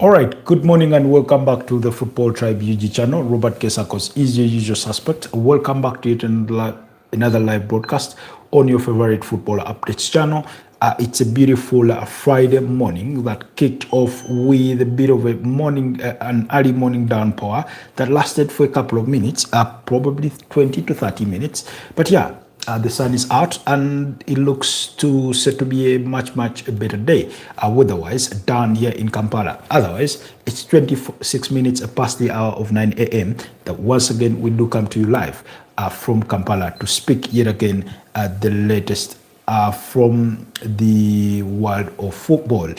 All right, good morning and welcome back to the Football Tribe UG channel. Robert Kesakos is your usual suspect. Welcome back to it and another live broadcast on your favorite football updates channel. It's a beautiful Friday morning that kicked off with a bit of a morning, an early morning downpour that lasted for a couple of minutes, probably 20 to 30 minutes. But yeah, the sun is out and it looks to set to be a much better day weather-wise down here in Kampala. Otherwise, it's 26 minutes past the hour of 9 a.m. that once again we do come to you live from Kampala to speak yet again the latest from the world of football.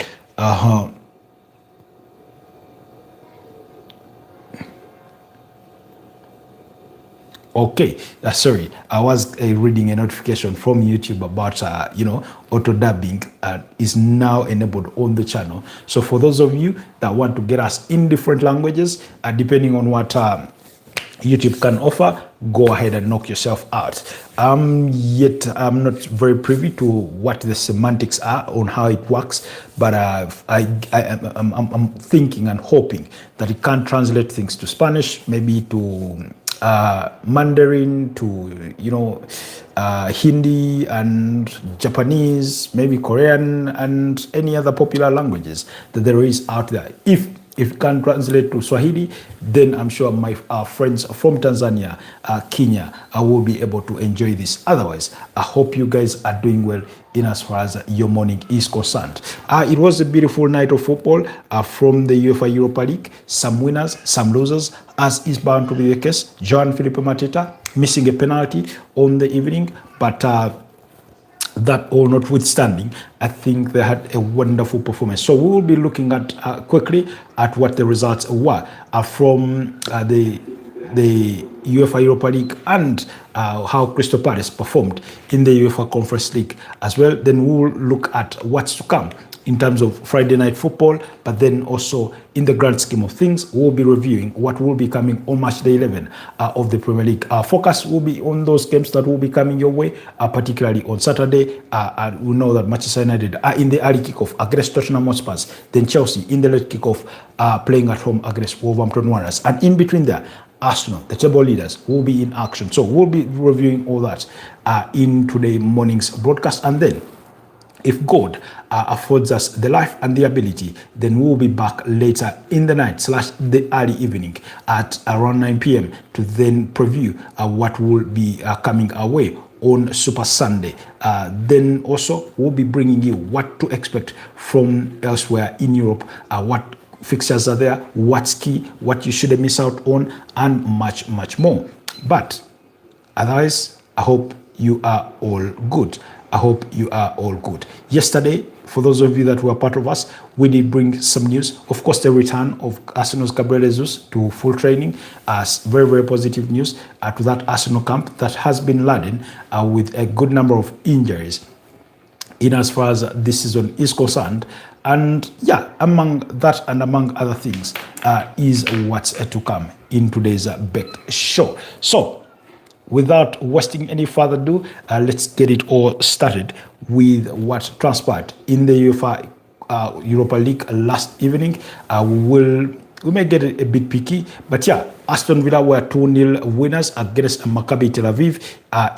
Okay, sorry, I was reading a notification from YouTube about, auto dubbing is now enabled on the channel. So for those of you that want to get us in different languages, depending on what YouTube can offer, go ahead and knock yourself out. Yet I'm not very privy to what the semantics are on how it works, but I'm thinking and hoping that it can translate things to Spanish, maybe to Mandarin, to Hindi and Japanese, maybe Korean and any other popular languages that there is out there. If it can translate to Swahili, then I'm sure my friends from Tanzania, Kenya, will be able to enjoy this. Otherwise, I hope you guys are doing well in as far as your morning is concerned. It was a beautiful night of football from the UEFA Europa League. Some winners, some losers, as is bound to be the case. Joan Felipe Mateta missing a penalty on the evening, but that all notwithstanding, I think they had a wonderful performance. So we will be looking at quickly at what the results were from the UEFA Europa League and how Crystal Palace performed in the UEFA Conference League as well. Then we will look at what's to come in terms of Friday night football, but then also in the grand scheme of things, we'll be reviewing what will be coming on match day 11 of the Premier League. Our focus will be on those games that will be coming your way, particularly on Saturday. And we know that Manchester United are in the early kickoff against Tottenham Hotspur, then Chelsea in the late kickoff playing at home against Wolverhampton Wanderers. And in between there, Arsenal, the table leaders, will be in action. So we'll be reviewing all that in today morning's broadcast. And then if God affords us the life and the ability, then we'll be back later in the night / the early evening at around 9 p.m. to then preview what will be coming our way on Super Sunday. Then also we'll be bringing you what to expect from elsewhere in Europe, what fixtures are there, what's key, what you shouldn't miss out on, and much more. But otherwise, I hope you are all good. I hope you are all good. Yesterday, for those of you that were part of us, we did bring some news. Of course, the return of Arsenal's Gabriel Jesus to full training, very positive news to that Arsenal camp that has been laden with a good number of injuries in as far as this season is concerned. And yeah, among that and among other things is what's to come in today's Baked Show. So, without wasting any further ado, let's get it all started with what transpired in the UEFA Europa League last evening. We may get a bit picky, but yeah, Aston Villa were 2-0 winners against Maccabi Tel Aviv.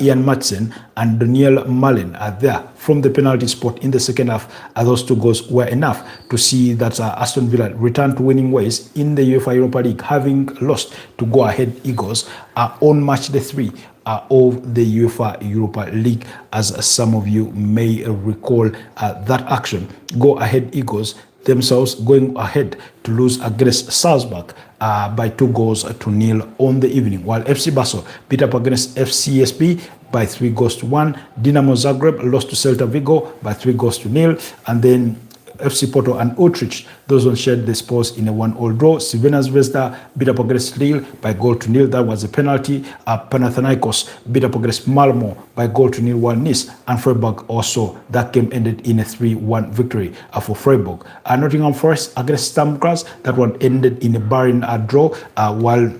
Ian Maatsen and Daniel Malen are there from the penalty spot in the second half. Those two goals were enough to see that Aston Villa return to winning ways in the UEFA Europa League, having lost to go-ahead Eagles on match day 3 of the UEFA Europa League. As some of you may recall that action, go-ahead Eagles themselves going ahead to lose against Salzburg by 2-0 on the evening, while FC Basel beat up against FCSB by 3-1. Dinamo Zagreb lost to Celta Vigo by 3-0, and then FC Porto and Utrecht, those ones shared the spoils in a 1-1 draw. Crvena Zvezda beat up against Lille by 0-0. That was a penalty. Panathinaikos beat up against Malmo by 0-0, while Nice and Freiburg also, that game ended in a 3-1 victory for Freiburg. Nottingham Forest against Sturm Graz, that one ended in a barren draw, while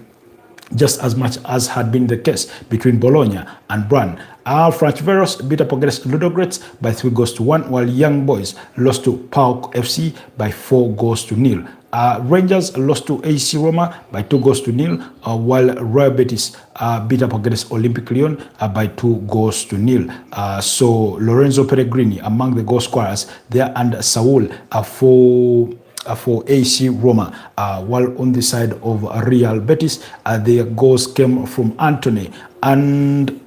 just as much as had been the case between Bologna and Brann. Ferencváros beat up against Ludogorets by 3-1, while Young Boys lost to PAOK FC by 4-0. Rangers lost to AC Roma by 2-0, while Royal Betis beat up against Olympic Lyon by 2-0. So Lorenzo Pellegrini among the goal scorers there, and Saul for AC Roma, while on the side of Real Betis, their goals came from Anthony and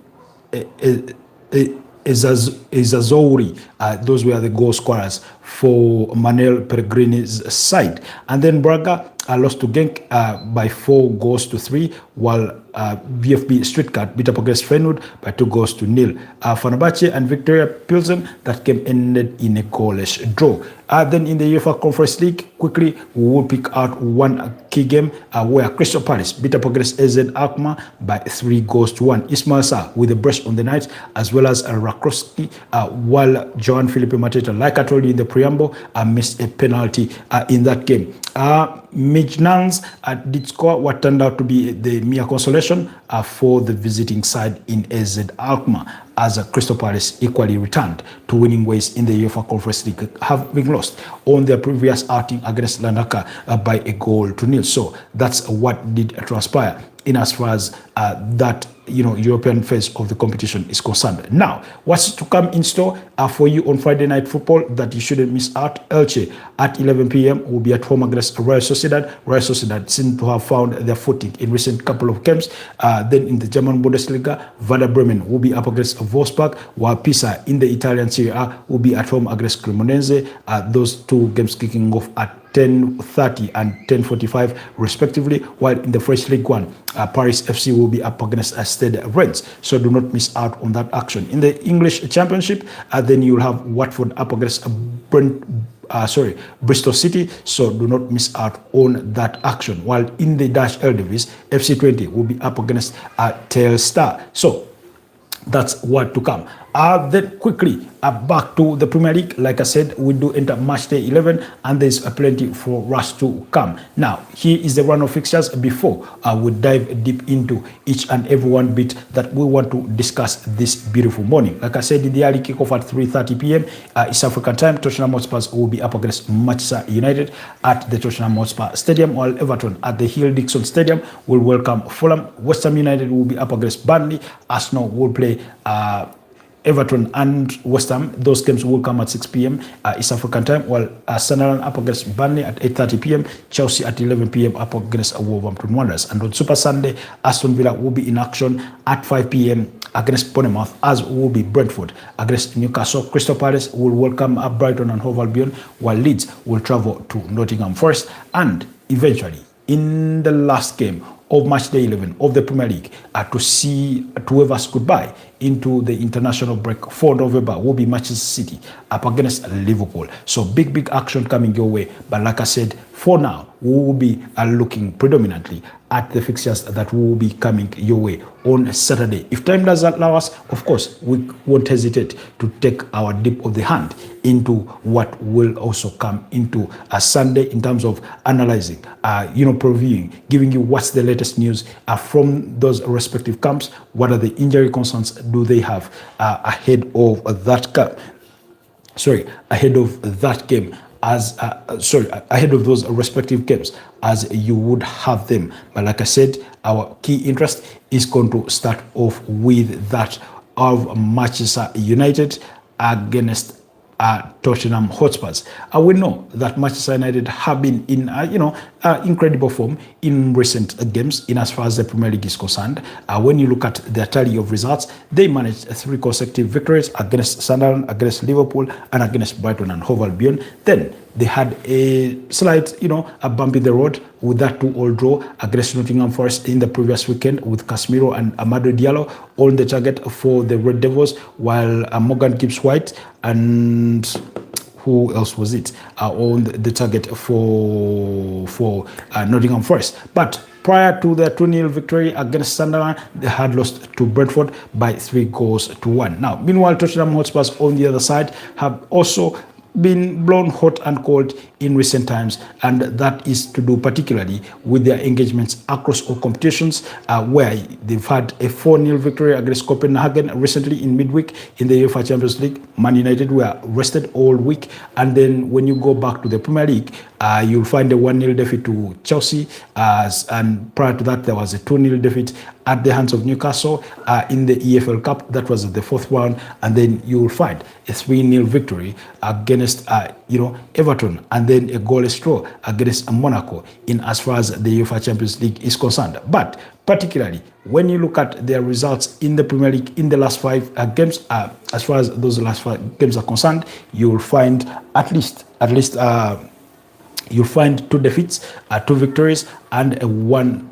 Ezazouri. Those were the goal scorers for Manuel Pellegrini's side. And then Braga lost to Genk by 4-3, while VfB Stuttgart beat up against Feyenoord by 2-0. Fenerbahce and Victoria Pilsen, that game ended in a goalless draw. Then in the UEFA Conference League, quickly we will pick out one key game where Crystal Palace beat up against AZ Alkmaar by 3-1. Ismail Sarr with a brace on the night, as well as Rakowski, while Joan Felipe Mateta, like I told you in the preamble, missed a penalty in that game. Midtjylland did score what turned out to be the mere consolation for the visiting side in AZ Alkmaar, as Crystal Palace equally returned to winning ways in the UEFA Conference League, having lost on their previous outing against Larnaca by 1-0. So that's what did transpire in as far as that European phase of the competition is concerned. Now, what's to come in store for you on Friday Night Football that you shouldn't miss out? Elche at 11 p.m. will be at home against Real Sociedad. Real Sociedad seem to have found their footing in recent couple of games. Then in the German Bundesliga, Werder Bremen will be up against Wolfsburg, while Pisa in the Italian Serie A will be at home against Cremonese. Those two games kicking off at 10:30 and 10:45 respectively, while in the French League One, Paris FC will be up against Stade Rennes, so do not miss out on that action. In the English Championship, then you'll have Watford up against Bristol City, so do not miss out on that action. While in the Dutch Eredivisie, FC Twente will be up against Telstar. So that's what to come. Then quickly back to the Premier League. Like I said, we do enter match day 11, and there's plenty for us to come. Now, here is the run of fixtures before we dive deep into each and every one bit that we want to discuss this beautiful morning. Like I said, the early kickoff at 3:30 p.m. East African time. Tottenham Hotspur will be up against Manchester United at the Tottenham Hotspur Stadium, while Everton at the Hill-Dixon Stadium will welcome Fulham. West Ham United will be up against Burnley. Arsenal will play Everton and West Ham. Those games will come at 6 p.m. East African time, while Sunderland up against Burnley at 8:30 p.m. Chelsea at 11 p.m. up against Wolverhampton Wanderers. And on Super Sunday, Aston Villa will be in action at 5 p.m. against Bournemouth, as will be Brentford against Newcastle. Crystal Palace will welcome Brighton and Hove Albion, while Leeds will travel to Nottingham Forest. And eventually, in the last game of match day 11 of the Premier League, to see to wave us goodbye into the international break for November will be Manchester City up against Liverpool. So big action coming your way. But like I said, for now, we will be looking predominantly at the fixtures that will be coming your way on Saturday. If time does allow us, of course, we won't hesitate to take our dip of the hand into what will also come into a Sunday in terms of analyzing, previewing, giving you what's the latest news from those respective camps. What are the injury concerns do they have ahead of that game? Ahead of those respective games, as you would have them. But like I said, our key interest is going to start off with that of Manchester United against Tottenham Hotspurs. We know that Manchester United have been in incredible form in recent games in as far as the Premier League is concerned. When you look at their tally of results, they managed 3 consecutive victories against Sunderland, against Liverpool, and against Brighton and Hove Albion. Then they had a slight, a bump in the road with that 2-2 draw against Nottingham Forest in the previous weekend, with Casemiro and Amadou Diallo on the target for the Red Devils, while Morgan Gibbs-White and who else was it on the target for Nottingham Forest. But prior to their 2-0 victory against Sunderland, they had lost to Brentford by 3-1. Now, meanwhile, Tottenham Hotspur on the other side have also been blown hot and cold in recent times, and that is to do particularly with their engagements across all competitions, where they've had a 4-0 victory against Copenhagen recently in midweek in the UEFA Champions League. Man United were rested all week, and then when you go back to the Premier League, you'll find a 1-0 defeat to Chelsea, and prior to that there was a 2-0 defeat at the hands of Newcastle in the EFL Cup. That was the fourth round, and then you'll find a 3-0 victory against Everton, and then a goalless draw against Monaco in as far as the UEFA Champions League is concerned. But particularly when you look at their results in the Premier League in the last 5 games, as far as those last 5 games are concerned, you'll find at least you'll find 2 defeats, 2 victories, and one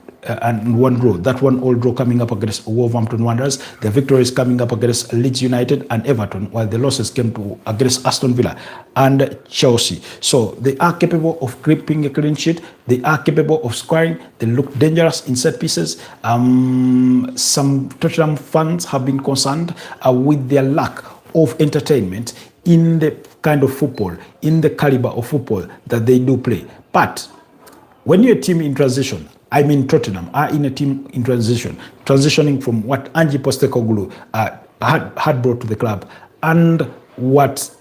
draw. That one all draw coming up against Wolverhampton Wanderers. The victories coming up against Leeds United and Everton, while the losses came to against Aston Villa and Chelsea. So they are capable of keeping a clean sheet. They are capable of scoring. They look dangerous in set pieces. Some Tottenham fans have been concerned with their lack of entertainment in the kind of football, in the caliber of football that they do play. But when you're a team in transition, I mean Tottenham are in a team in transitioning from what Ange Postecoglou had brought to the club, and what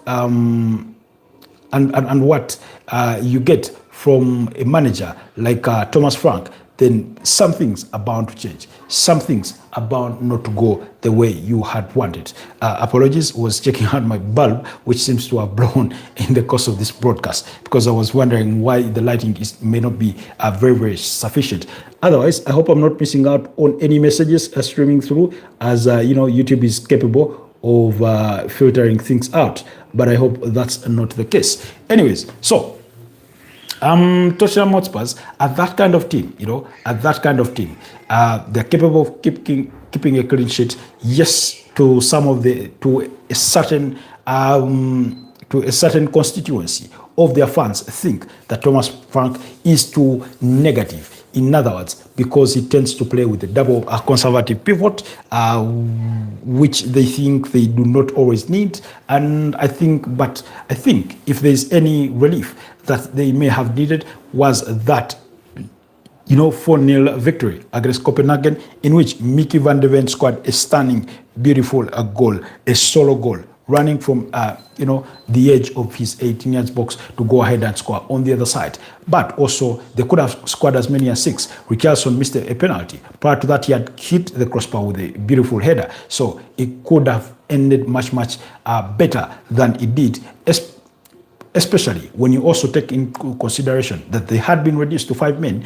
what you get from a manager like Thomas Frank, then some things are bound to change. Some things are bound not to go the way you had wanted. Apologies, was checking out my bulb, which seems to have blown in the course of this broadcast, because I was wondering why the lighting may not be very, very sufficient. Otherwise, I hope I'm not missing out on any messages streaming through, as YouTube is capable of filtering things out, but I hope that's not the case. Anyways, so Tottenham Hotspurs are that kind of team, they're capable of keeping a clean sheet. Yes, to a certain constituency of their fans think that Thomas Frank is too negative. In other words, because he tends to play with a double conservative pivot, which they think they do not always need. And I think if there's any relief that they may have needed, was that 4-0 victory against Copenhagen, in which Mickey van de Ven scored a stunning, beautiful goal, a solo goal, running from the edge of his 18 yards box to go ahead and score on the other side. But also they could have scored as many as 6. Richarlison missed a penalty. Prior to that, he had hit the crossbar with a beautiful header, so it could have ended much better than it did, especially when you also take into consideration that they had been reduced to 10 men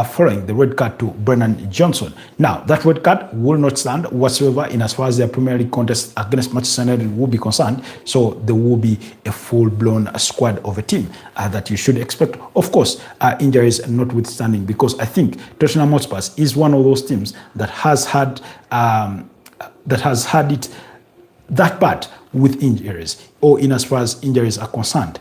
following the red card to Brennan Johnson. Now, that red card will not stand whatsoever in as far as their Premier League contest against Manchester United will be concerned. So there will be a full-blown squad of a team that you should expect. Of course, injuries notwithstanding, because I think Tottenham Hotspur is one of those teams that has had it that bad with injuries, or in as far as injuries are concerned,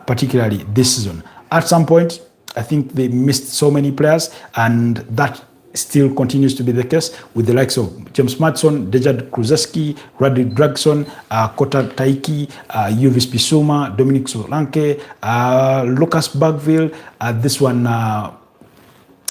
particularly this season. At some point, I think they missed so many players, and that still continues to be the case with the likes of James Maddison, Dejan Kulusevski, Radley Dragson, Kota Taiki, Yildiz Bissouma, Dominic Solanke, Lucas Bagville. This one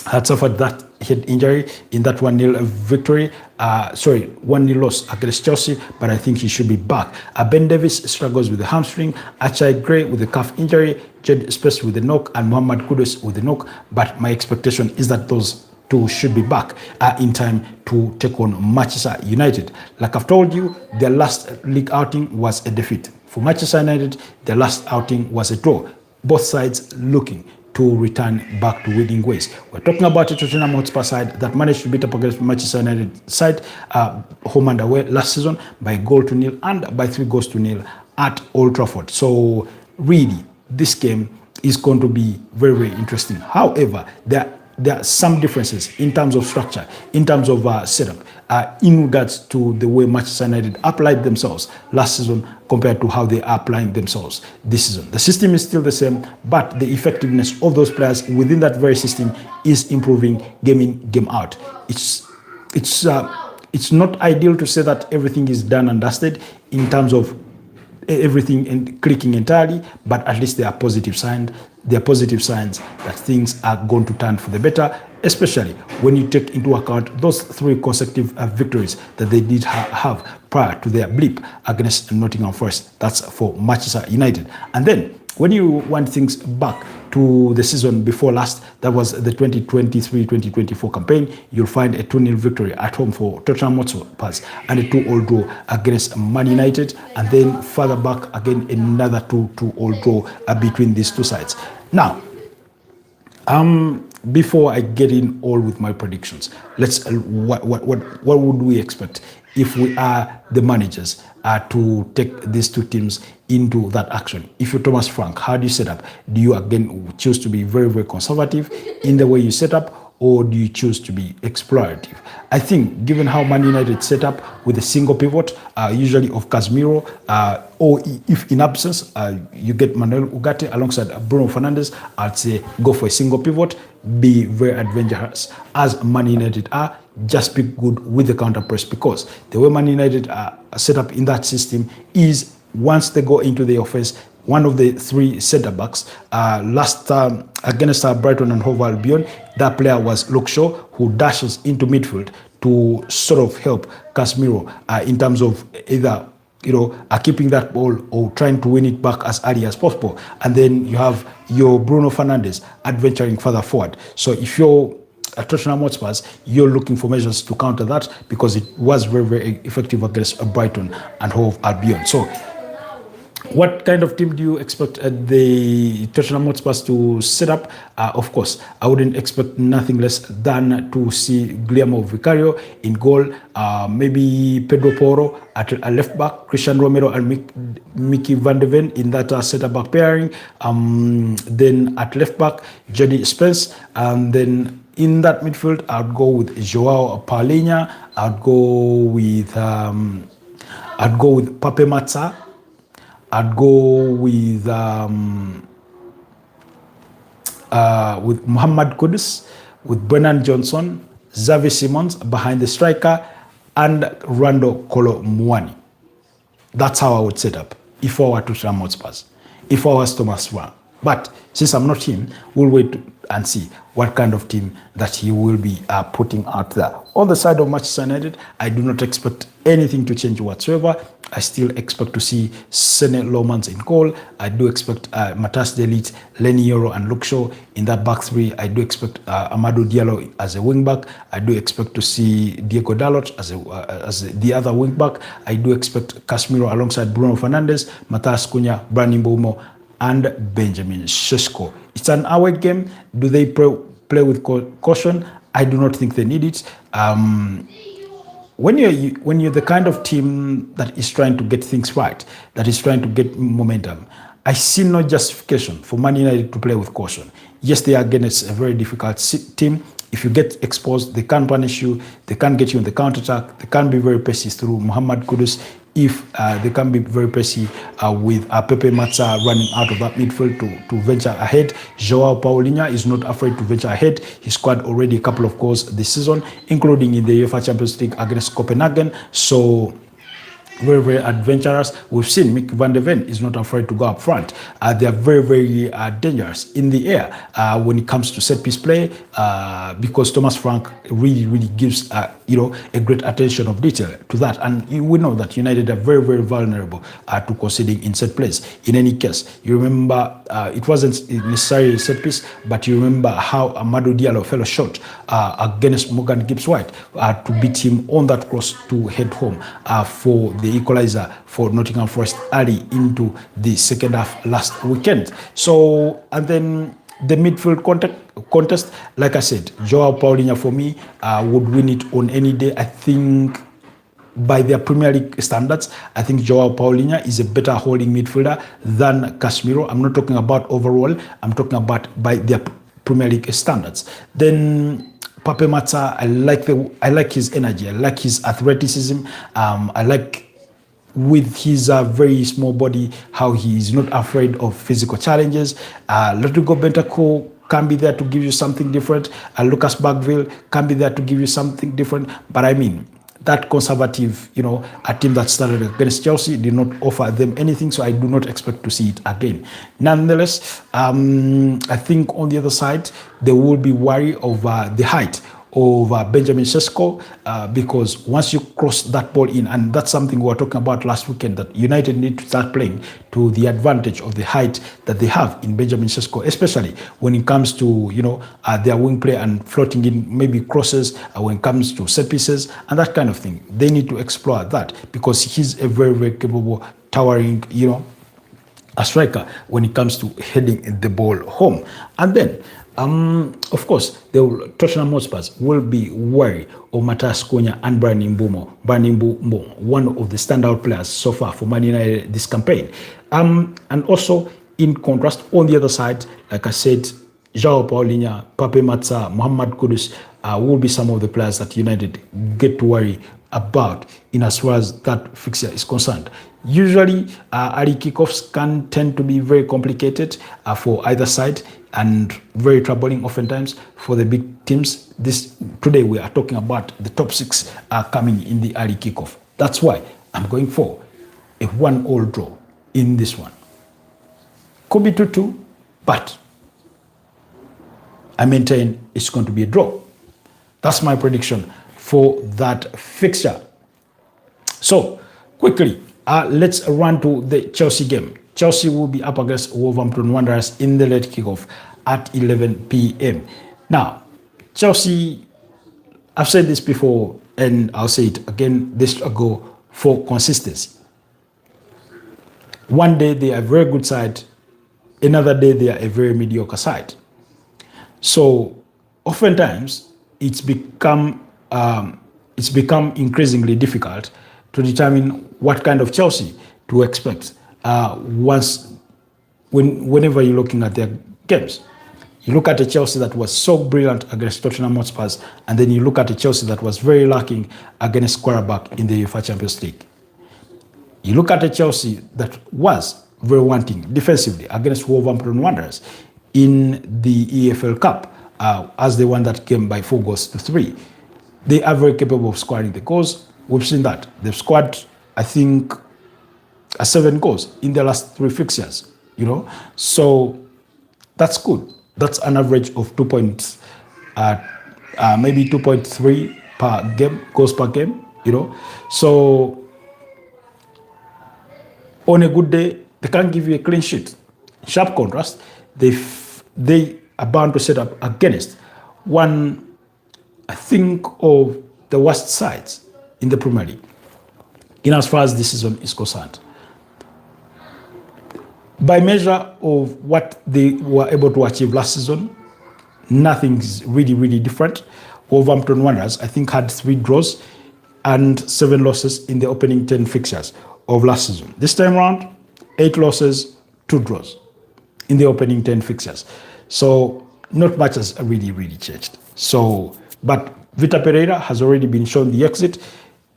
had suffered that head injury in that 1-0 victory. 1-0 loss against Chelsea, but I think he should be back. Ben Davies struggles with the hamstring, Achai Gray with the calf injury, Jed Spence with the knock, and Muhammad Kudus with the knock. But my expectation is that those two should be back in time to take on Manchester United. Like I've told you, their last league outing was a defeat. For Manchester United, their last outing was a draw. Both sides looking to return back to winning ways. We're talking about a Tottenham Hotspur side that managed to beat up against Manchester United side home and away last season by 1-0 and by 3-0 at Old Trafford. So really, this game is going to be very, very interesting. However, there are some differences in terms of structure, in terms of setup, in regards to the way Manchester United applied themselves last season compared to how they are applying themselves this season. The system is still the same, but the effectiveness of those players within that very system is improving game in, game out. It's not ideal to say that everything is done and dusted in terms of everything clicking entirely, but at least there are positive signs. There are positive signs that things are going to turn for the better, especially when you take into account those 3 consecutive victories that they did have prior to their blip against Nottingham Forest. That's for Manchester United. And then when you want things back to the season before last, that was the 2023-2024 campaign, you'll find a 2-0 victory at home for Tottenham Hotspur and a 2-2 draw against Man United, and then further back again another 2-2 draw between these two sides. Now, before I get in all with my predictions, let's what would we expect if we are the managers to take these two teams into that action? If you're Thomas Frank, how do you set up? Do you again choose to be very, very conservative in the way you set up, or do you choose to be explorative? I think given how Man United set up with a single pivot, usually of Casemiro, or if in absence, you get Manuel Ugarte alongside Bruno Fernandes, I'd say go for a single pivot, be very adventurous as Man United are, just be good with the counter press, because the way Man United are set up in that system is once they go into the offense, one of the 3 centre backs last against Brighton and Hove Albion, that player was Luke Shaw, who dashes into midfield to sort of help Casemiro in terms of either keeping that ball or trying to win it back as early as possible. And then you have your Bruno Fernandes adventuring further forward. So if you're at Tottenham Hotspur, you're looking for measures to counter that, because it was very, very effective against Brighton and Hove Albion. So what kind of team do you expect the Tottenham Hotspur to set up? Of course, I wouldn't expect nothing less than to see Guillermo Vicario in goal, maybe Pedro Porro at a left back, Christian Romero and Mickey van de Ven in that centre back pairing. Then at left back, Jody Spence, and then in that midfield, I'd go with Joao Paulinho. I'd go with Pape Matza. I'd go with Muhammad Kudus, with Brennan Johnson, Xavi Simons behind the striker, and Rando Kolo Muani. That's how I would set up if I were Tottenham Hotspur, if I was Thomas Frank. But since I'm not him, we'll wait and see what kind of team that he will be putting out there. On the side of Manchester United, I do not expect anything to change whatsoever. I still expect to see Sene Lomans in goal. I do expect Matas De Ligt, Lenny Yoro and Luke Shaw in that back 3. I do expect Amadou Diallo as a wing back. I do expect to see Diego Dalot as the other wing back. I do expect Casemiro alongside Bruno Fernandes, Matas Cunha, Brandon Mbeumo, and Benjamin Sesko. It's an away game. Do they play with caution? I do not think they need it. When you're the kind of team that is trying to get things right, that is trying to get momentum, I see no justification for Man United to play with caution. Yes, they are against a very difficult team. If you get exposed, they can punish you. They can get you on the counter-attack. They can be very pacey through Muhammad Kudus. If they can be very pacey with Pepe Matza running out of that midfield to venture ahead. Joao Paulinho is not afraid to venture ahead. He scored already a couple of goals this season, including in the UEFA Champions League against Copenhagen. So very, very adventurous. We've seen Mick van de Ven is not afraid to go up front. They are very, very dangerous in the air when it comes to set piece play, because Thomas Frank really, really gives a great attention of detail to that. And we know that United are very, very vulnerable to conceding in set plays. In any case, you remember it wasn't necessarily a set piece, but you remember how Amadou Diallo fell short against Morgan Gibbs-White to beat him on that cross to head home for the equalizer for Nottingham Forest early into the second half last weekend. So, and then the midfield contest, like I said, Joao Paulinho for me would win it on any day. I think by their Premier League standards, I think Joao Paulinho is a better holding midfielder than Casemiro. I'm not talking about overall, I'm talking about by their Premier League standards. Then Pape Matza, I like his energy, I like his athleticism, I like with his very small body, how he is not afraid of physical challenges. Rodrigo Bentancur can be there to give you something different. Lucas Bagville can be there to give you something different. But I mean, that conservative, a team that started against Chelsea did not offer them anything, so I do not expect to see it again. Nonetheless, I think on the other side, they will be wary of the height of Benjamin Sesko, because once you cross that ball in, and that's something we were talking about last weekend, that United need to start playing to the advantage of the height that they have in Benjamin Sesko, especially when it comes to their wing play and floating in maybe crosses, when it comes to set pieces and that kind of thing. They need to explore that, because he's a very, very capable, towering, a striker when it comes to heading the ball home. And then of course, the Tottenham Hotspurs will be wary of Matthias Cunha and Brian Mbeumo. Brian Mbeumo, one of the standout players so far for Man United this campaign. And also, in contrast, on the other side, like I said, João Paulinho, Pape Matsa, Mohamed Kudus will be some of the players that United get to worry about in as far as that fixture is concerned. Usually, early kickoffs can tend to be very complicated for either side, and very troubling oftentimes for the big teams. Today we are talking about the top 6 coming in the early kickoff. That's why I'm going for a 1-1 draw in this one. Could be 2-2, but I maintain it's going to be a draw. That's my prediction for that fixture. So quickly, let's run to the Chelsea game. Chelsea will be up against Wolverhampton Wanderers in the late kickoff at 11 p.m. Now, Chelsea, I've said this before and I'll say it again, they struggle for consistency. One day they are a very good side, another day they are a very mediocre side. So oftentimes it's become increasingly difficult to determine what kind of Chelsea to expect whenever you're looking at their games. You look at a Chelsea that was so brilliant against Tottenham Hotspurs, and then you look at a Chelsea that was very lacking against Qarabağ in the UEFA Champions League. You look at a Chelsea that was very wanting defensively against Wolverhampton Wanderers in the EFL Cup, as they won that game by 4-3. They are very capable of scoring the goals. We've seen that. They've scored, I think, 7 goals in their last 3 fixtures, So that's good. That's an average of 2 points, maybe 2.3 per game, goals per game, So on a good day, they can give you a clean sheet. Sharp contrast, they are bound to set up against one, I think, of the worst sides in the Premier League, in as far as this season is concerned. By measure of what they were able to achieve last season, nothing's really, really different. Wolverhampton Wanderers, I think, had 3 draws and 7 losses in the opening 10 fixtures of last season. This time around, 8 losses, 2 draws in the opening 10 fixtures. So not much has really, really changed. But Vitor Pereira has already been shown the exit.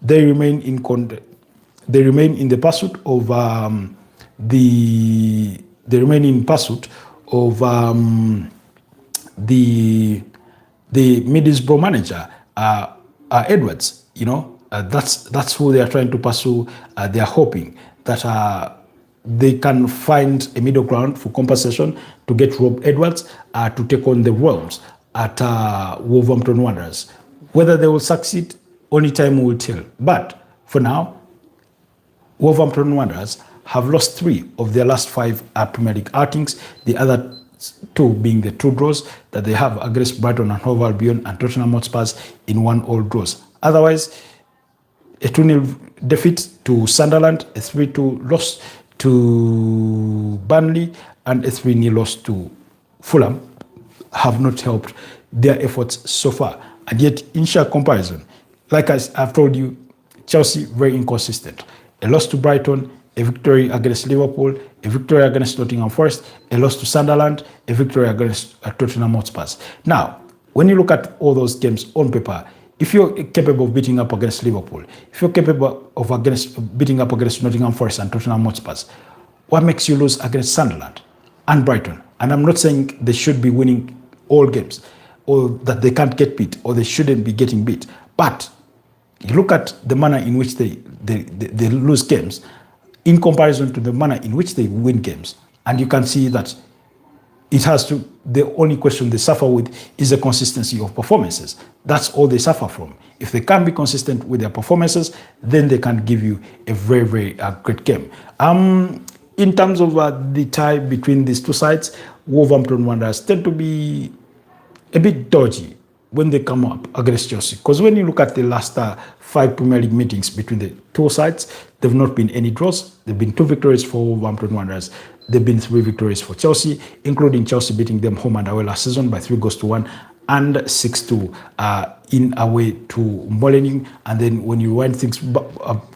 They remain in the pursuit of the Middlesbrough manager Edwards. That's who they are trying to pursue. They are hoping that they can find a middle ground for compensation to get Rob Edwards to take on the Worms at Wolverhampton Wanderers. Whether they will succeed, only time will tell. But for now, Wolverhampton Wanderers have lost 3 of their last 5 Premier League outings, the other 2 being the 2 draws that they have against Brighton and Hove Albion and Tottenham Hotspurs in 1-1 draws. Otherwise, a 2-0 defeat to Sunderland, a 3-2 loss to Burnley, and a 3-0 loss to Fulham have not helped their efforts so far. And yet, in sheer comparison, like I've told you, Chelsea very inconsistent. A loss to Brighton, a victory against Liverpool, a victory against Nottingham Forest, a loss to Sunderland, a victory against Tottenham Hotspurs. Now, when you look at all those games on paper, if you're capable of beating up against Liverpool, if you're capable of beating up against Nottingham Forest and Tottenham Hotspurs, what makes you lose against Sunderland and Brighton? And I'm not saying they should be winning all games, or that they can't get beat, or they shouldn't be getting beat. But You look at the manner in which they lose games in comparison to the manner in which they win games. And you can see that the only question they suffer with is the consistency of performances. That's all they suffer from. If they can be consistent with their performances, then they can give you a very, very great game. In terms of the tie between these two sides, Wolverhampton Wanderers tend to be a bit dodgy when they come up against Chelsea. Because when you look at the last 5 Premier League meetings between the two sides, there have not been any draws. There have been 2 victories for Wolverhampton Wanderers. There have been 3 victories for Chelsea, including Chelsea beating them home and away last season by 3-1 and 6-2 in away to Molineux. And then when you wind things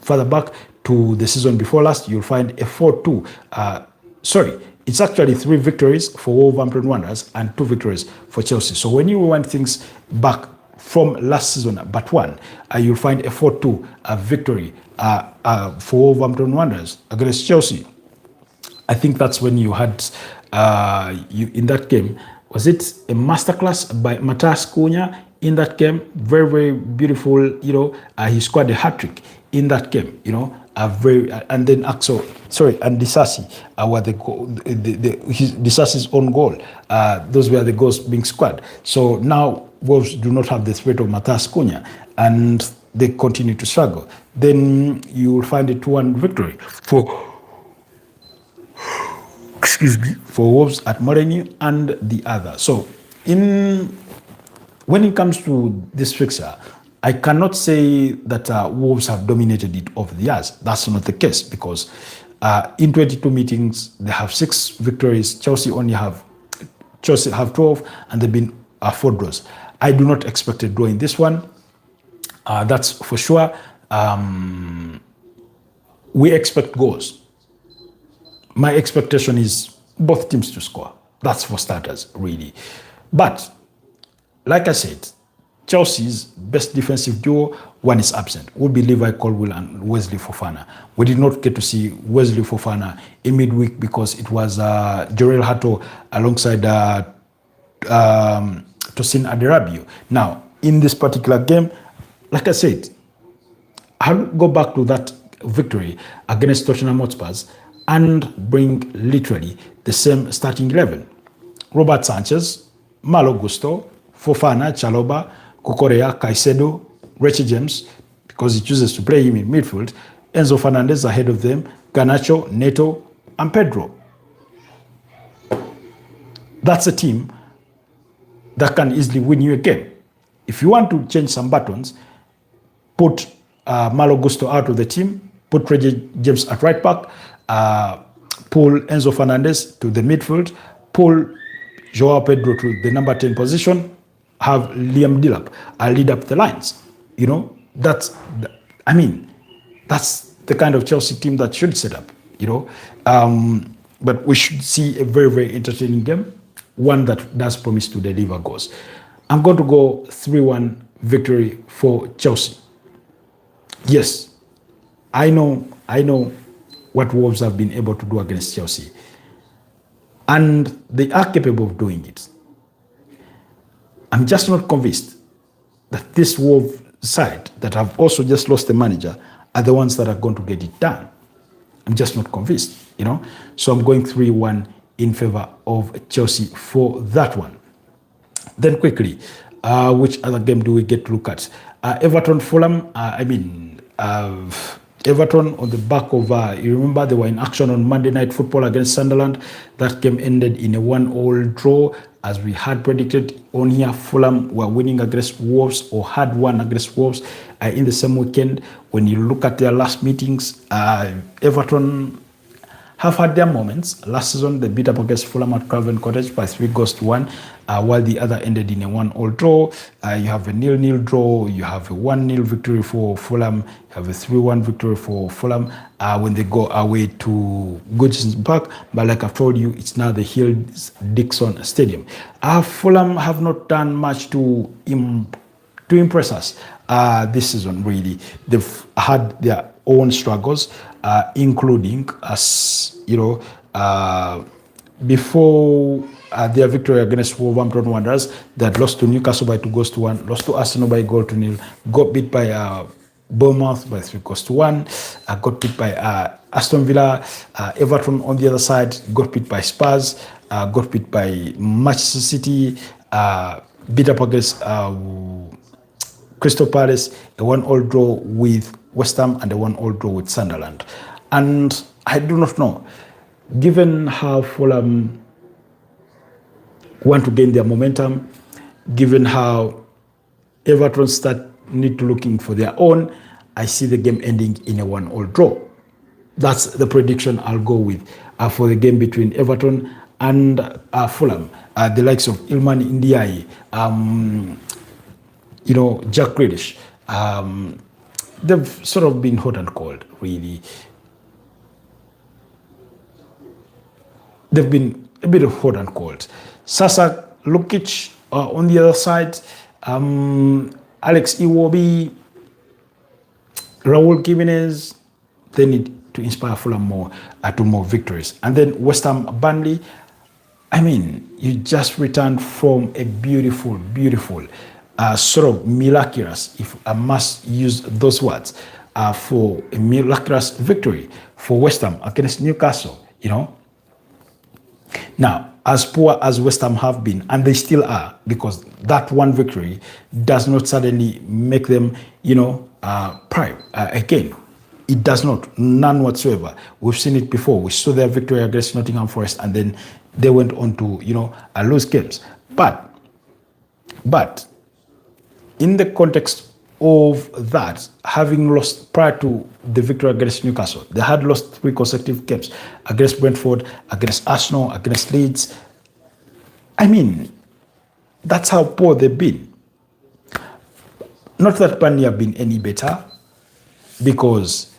further back to the season before last, you'll find a 4-2. It's actually 3 victories for Wolverhampton Wanderers and 2 victories for Chelsea. So when you wind things back from last season, but one, you'll find a 4-2 victory for Wolverhampton Wanderers against Chelsea. I think that's when you had, in that game, was it a masterclass by Matas Cunha in that game? Very, very beautiful, he scored a hat-trick in that game, and then and Disasi were Disasi's own goal. Those were the goals being scored. So now Wolves do not have the threat of Matas Cunha, and they continue to struggle. Then you will find a 2-1 victory for Wolves at Molineux and the other. So when it comes to this fixture, I cannot say that Wolves have dominated it over the years. That's not the case, because in 22 meetings, they have 6 victories. Chelsea have 12, and they've been 4 draws. I do not expect a draw in this one. That's for sure. We expect goals. My expectation is both teams to score. That's for starters, really. But, like I said, Chelsea's best defensive duo, one is absent, would be Levi Colwill and Wesley Fofana. We did not get to see Wesley Fofana in midweek because it was Jorel Hato alongside Tosin Aderabio. Now, in this particular game, like I said, I'll go back to that victory against Tottenham Hotspurs and bring literally the same starting 11. Robert Sanchez, Malo Gusto, Fofana, Chaloba, Kukorea, Caicedo, Richie James, because he chooses to play him in midfield, Enzo Fernandez ahead of them, Garnacho, Neto, and Pedro. That's a team that can easily win you a game. If you want to change some buttons, put Malo Gusto out of the team, put Reggie James at right back, pull Enzo Fernandez to the midfield, pull Joao Pedro to the number 10 position, have Liam Delap lead up the lines. That's the kind of Chelsea team that should set up, But we should see a very, very entertaining game, one that does promise to deliver goals. I'm going to go 3-1 victory for Chelsea. Yes, I know what Wolves have been able to do against Chelsea. And they are capable of doing it. I'm just not convinced that this Wolves side that have also just lost the manager are the ones that are going to get it done. I'm just not convinced, So I'm going 3-1 in favor of Chelsea for that one. Then quickly, which other game do we get to look at? Everton Fulham, Everton on the back of, you remember they were in action on Monday Night Football against Sunderland. That game ended in a 1-1 draw. As we had predicted on here, Fulham were winning against Wolves, or had won against Wolves in the same weekend. When you look at their last meetings, Everton have had their moments. Last season, they beat up against Fulham at Craven Cottage by 3-1, while the other ended in a 1-1 draw. You have a 0-0 draw. You have a 1-0 victory for Fulham. You have a 3-1 victory for Fulham when they go away to Goodison Park. But like I've told you, it's now the Hill-Dixon Stadium. Fulham have not done much to impress us this season, really. They've had their own struggles, including, before their victory against Wolverhampton Wanderers, they had lost to Newcastle by 2-1, lost to Arsenal by 1-0, got beat by Bournemouth by 3-1. Got beat by Aston Villa. Everton on the other side got beat by Spurs. Got beat by Manchester City. Beat up against Crystal Palace. A 1-1 draw with West Ham and a 1-1 draw with Sunderland. And I do not know, given how Fulham want to gain their momentum, given how Everton need to looking for their own, I see the game ending in a 1-1 draw. That's the prediction I'll go with for the game between Everton and Fulham. The likes of Ilman Ndiaye, Jack Grealish, they've sort of been hot and cold, really. They've been a bit of hot and cold. Sasa Lukic on the other side, Alex Iwobi, Raul Jimenez, they need to inspire Fulham more to more victories. And then West Ham Burnley, I mean, you just returned from a beautiful, beautiful, sort of miraculous, if I must use those words, for a miraculous victory for West Ham against Newcastle, Now, as poor as West Ham have been, and they still are, because that one victory does not suddenly make them, prime. Again, it does not, none whatsoever. We've seen it before. We saw their victory against Nottingham Forest, and then they went on to, lose games. But in the context of that, having lost prior to the victory against Newcastle, they had lost 3 consecutive games against Brentford, against Arsenal, against Leeds. I mean, that's how poor they've been. Not that Burnley have been any better, because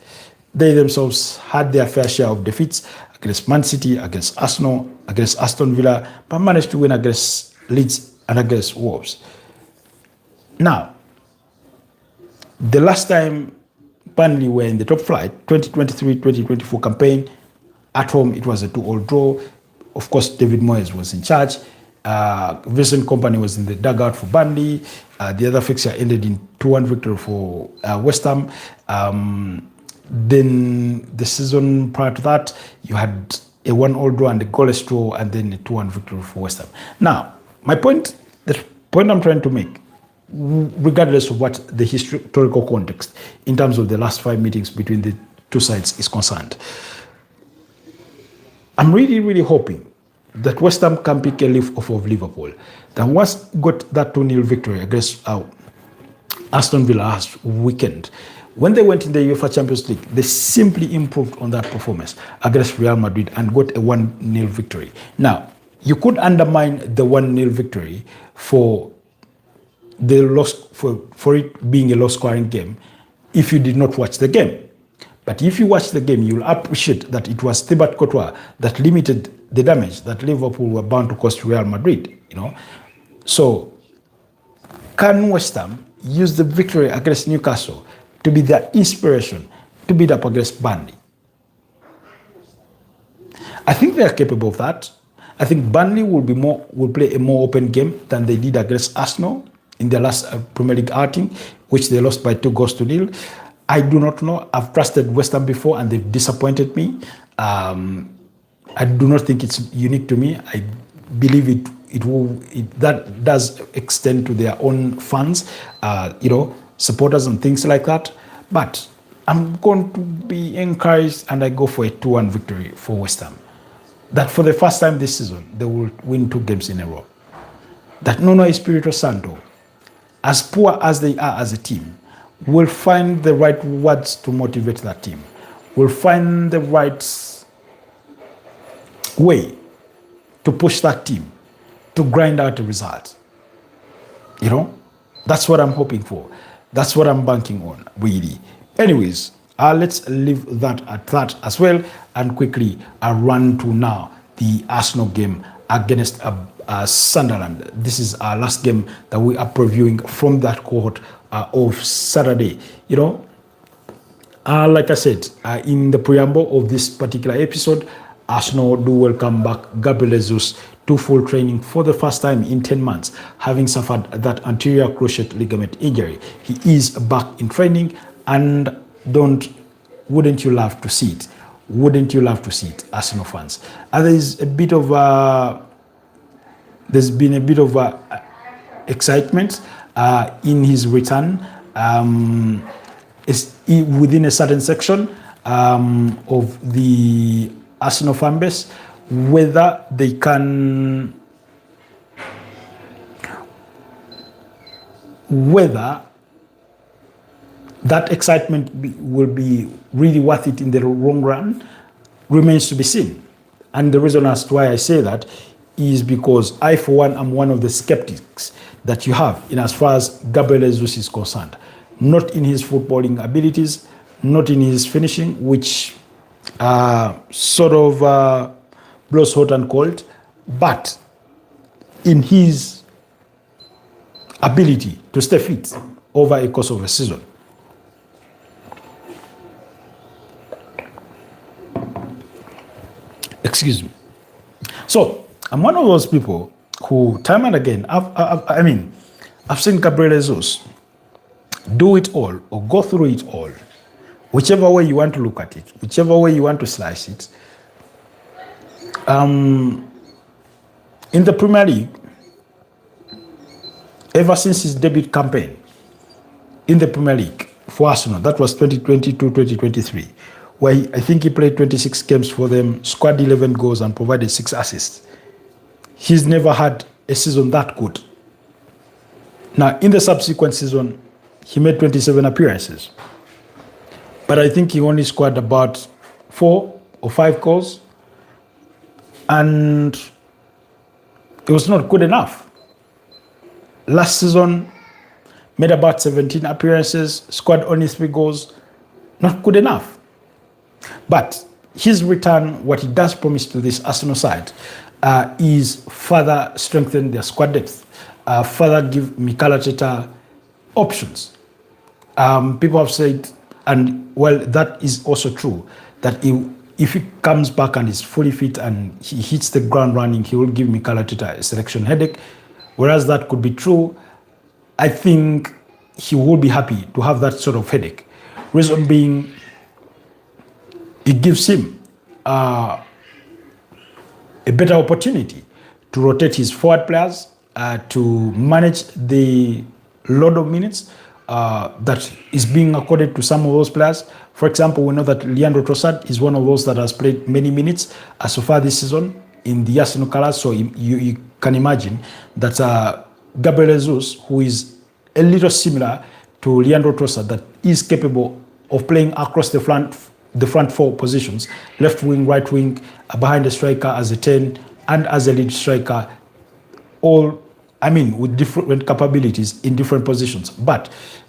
they themselves had their fair share of defeats against Man City, against Arsenal, against Aston Villa, but managed to win against Leeds and against Wolves. Now, the last time Burnley were in the top flight, 2023-2024 campaign, at home it was a 2-2 draw. Of course, David Moyes was in charge. Vincent Kompany was in the dugout for Burnley. The other fixture ended in 2-1 victory for West Ham. Then the season prior to that, you had a 1-1 draw and a goalless draw, and then a 2-1 victory for West Ham. Now, the point I'm trying to make, regardless of what the historical context in terms of the last 5 meetings between the two sides is concerned, I'm really, really hoping that West Ham can pick a leaf off of Liverpool. That once got that 2-0 victory against Aston Villa last weekend, when they went in the UEFA Champions League, they simply improved on that performance against Real Madrid and got a 1-0 victory. Now, you could undermine the 1-0 victory for the loss, for it being a low-scoring game if you did not watch the game. But if you watch the game, you'll appreciate that it was Thibaut Courtois that limited the damage that Liverpool were bound to cause Real Madrid, So, can West Ham use the victory against Newcastle to be their inspiration to beat up against Burnley? I think they are capable of that. I think Burnley will play a more open game than they did against Arsenal in their last Premier League outing, which they lost by 2-0. I do not know. I've trusted West Ham before and they've disappointed me. I do not think it's unique to me. I believe that does extend to their own fans, supporters and things like that. But I'm going to be encouraged and I go for a 2-1 victory for West Ham. That for the first time this season, they will win 2 games in a row. That Nuno Espirito Santo, as poor as they are as a team, will find the right words to motivate that team, will find the right way to push that team, to grind out a result. That's what I'm hoping for. That's what I'm banking on, really. Anyways, let's leave that at that as well, and quickly run to now the Arsenal game against Sunderland. This is our last game that we are previewing from that cohort of Saturday. Like I said, in the preamble of this particular episode, Arsenal do welcome back Gabriel Jesus to full training for the first time in 10 months, having suffered that anterior cruciate ligament injury. He is back in training And wouldn't you love to see it? Wouldn't you love to see it, Arsenal fans? And there's been a bit of excitement in his return. Within a certain section of the Arsenal fan base, whether that excitement will be really worth it in the long run remains to be seen. And the reason as to why I say that is because I, for one, am one of the skeptics that you have in as far as Gabriel Jesus is concerned. Not in his footballing abilities, not in his finishing, which sort of blows hot and cold, but in his ability to stay fit over a course of a season. Excuse me. So I'm one of those people who, time and again, I've seen Gabriel Jesus do it all or go through it all, whichever way you want to look at it, whichever way you want to slice it. In the Premier League, ever since his debut campaign in the Premier League for Arsenal, that was 2022-2023, where I think he played 26 games for them, scored 11 goals and provided 6 assists. He's never had a season that good. Now, in the subsequent season, he made 27 appearances. But I think he only scored about 4 or 5 goals. And it was not good enough. Last season, made about 17 appearances, scored only 3 goals. Not good enough. But his return, what he does promise to this Arsenal side, is further strengthen their squad depth, further give Mikel Arteta options. People have said, and well, that is also true, that if he comes back and is fully fit and he hits the ground running, he will give Mikel Arteta a selection headache. Whereas that could be true, I think he will be happy to have that sort of headache. Reason being, it gives him a better opportunity to rotate his forward players, to manage the load of minutes that is being accorded to some of those players. For example, we know that Leandro Trossard is one of those that has played many minutes so far this season in the Arsenal colours. So you can imagine that Gabriel Jesus, who is a little similar to Leandro Trossard, that is capable of playing across the front 4 positions, left wing, right wing, behind the striker as a 10 and as a lead striker, with different capabilities in different positions. But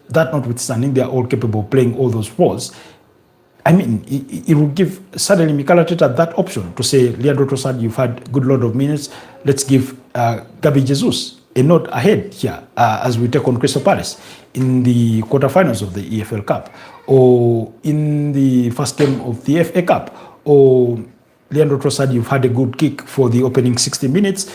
that notwithstanding, they are all capable of playing all those roles. It will give suddenly Mikel Arteta that option to say, Leandro Trossard, you've had a good load of minutes. Let's give Gabi Jesus a nod ahead here as we take on Crystal Palace in the quarterfinals of the EFL Cup, or in the first game of the FA Cup, or Leandro Trossard, you've had a good kick for the opening 60 minutes.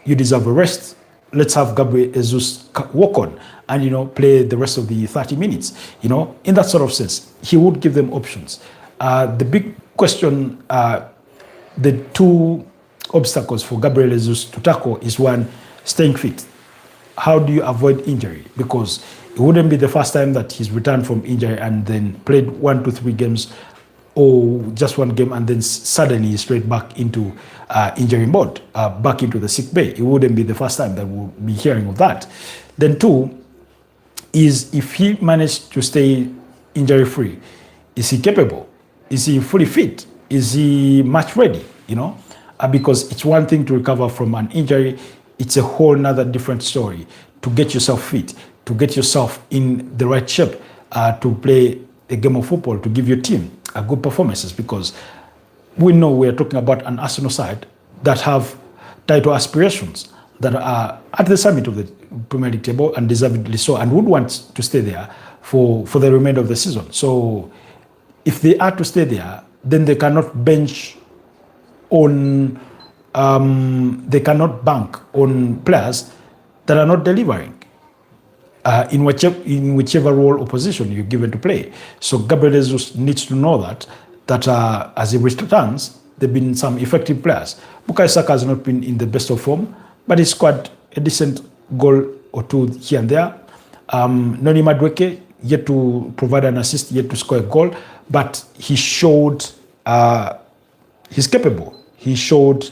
You deserve a rest. Let's have Gabriel Jesus walk on and, play the rest of the 30 minutes. In that sort of sense, he would give them options. The big question, the 2 obstacles for Gabriel Jesus to tackle is, one, staying fit. How do you avoid injury? Because it wouldn't be the first time that he's returned from injury and then played 1 to 3 games or just 1 game and then suddenly straight back into injury mode, back into the sick bay. It wouldn't be the first time that we'll be hearing of that. Then 2 is, if he managed to stay injury free, is he capable? Is he fully fit? Is he match ready? Because it's one thing to recover from an injury. It's a whole nother different story to get yourself fit, to get yourself in the right shape, to play a game of football, to give your team a good performances, because we know we are talking about an Arsenal side that have title aspirations, that are at the summit of the Premier League table, and deservedly so, and would want to stay there for the remainder of the season. So if they are to stay there, then they cannot bench on, they cannot bank on players that are not delivering. in whichever role or position you're given to play. So Gabriel Jesus needs to know that as he returns, there've been some effective players. Bukayo Saka has not been in the best of form, but he scored a decent goal or two here and there. Noni Madueke yet to provide an assist, yet to score a goal, but he showed he's capable. He showed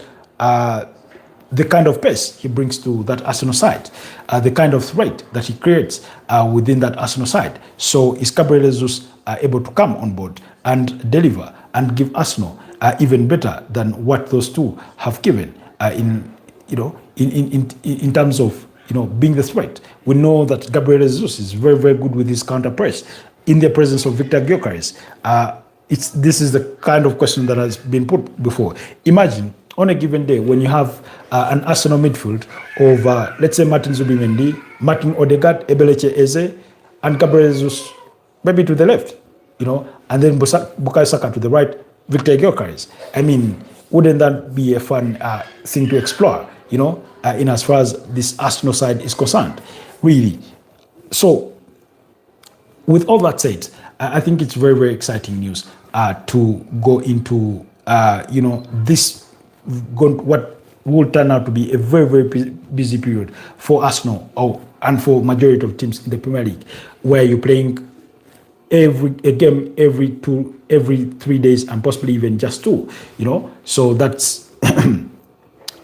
the kind of pace he brings to that Arsenal side, the kind of threat that he creates within that Arsenal side. So is Gabriel Jesus able to come on board and deliver and give Arsenal even better than what those two have given in terms of being the threat? We know that Gabriel Jesus is very, very good with his counter press in the presence of Victor Gyökeres. This is the kind of question that has been put before. Imagine on a given day when you have an Arsenal midfield of, let's say, Martin Zubimendi, Martin Odegaard, Ebeleche Eze, and Gabriel Jesus maybe to the left, and then Bukayo Saka to the right, Victor Gyökeres. I mean, wouldn't that be a fun thing to explore, in as far as this Arsenal side is concerned, really? So, with all that said, I think it's very, very exciting news to go into, this what will turn out to be a very, very busy period for Arsenal and for majority of teams in the Premier League, where you're playing a game every 3 days and possibly even just 2. So that's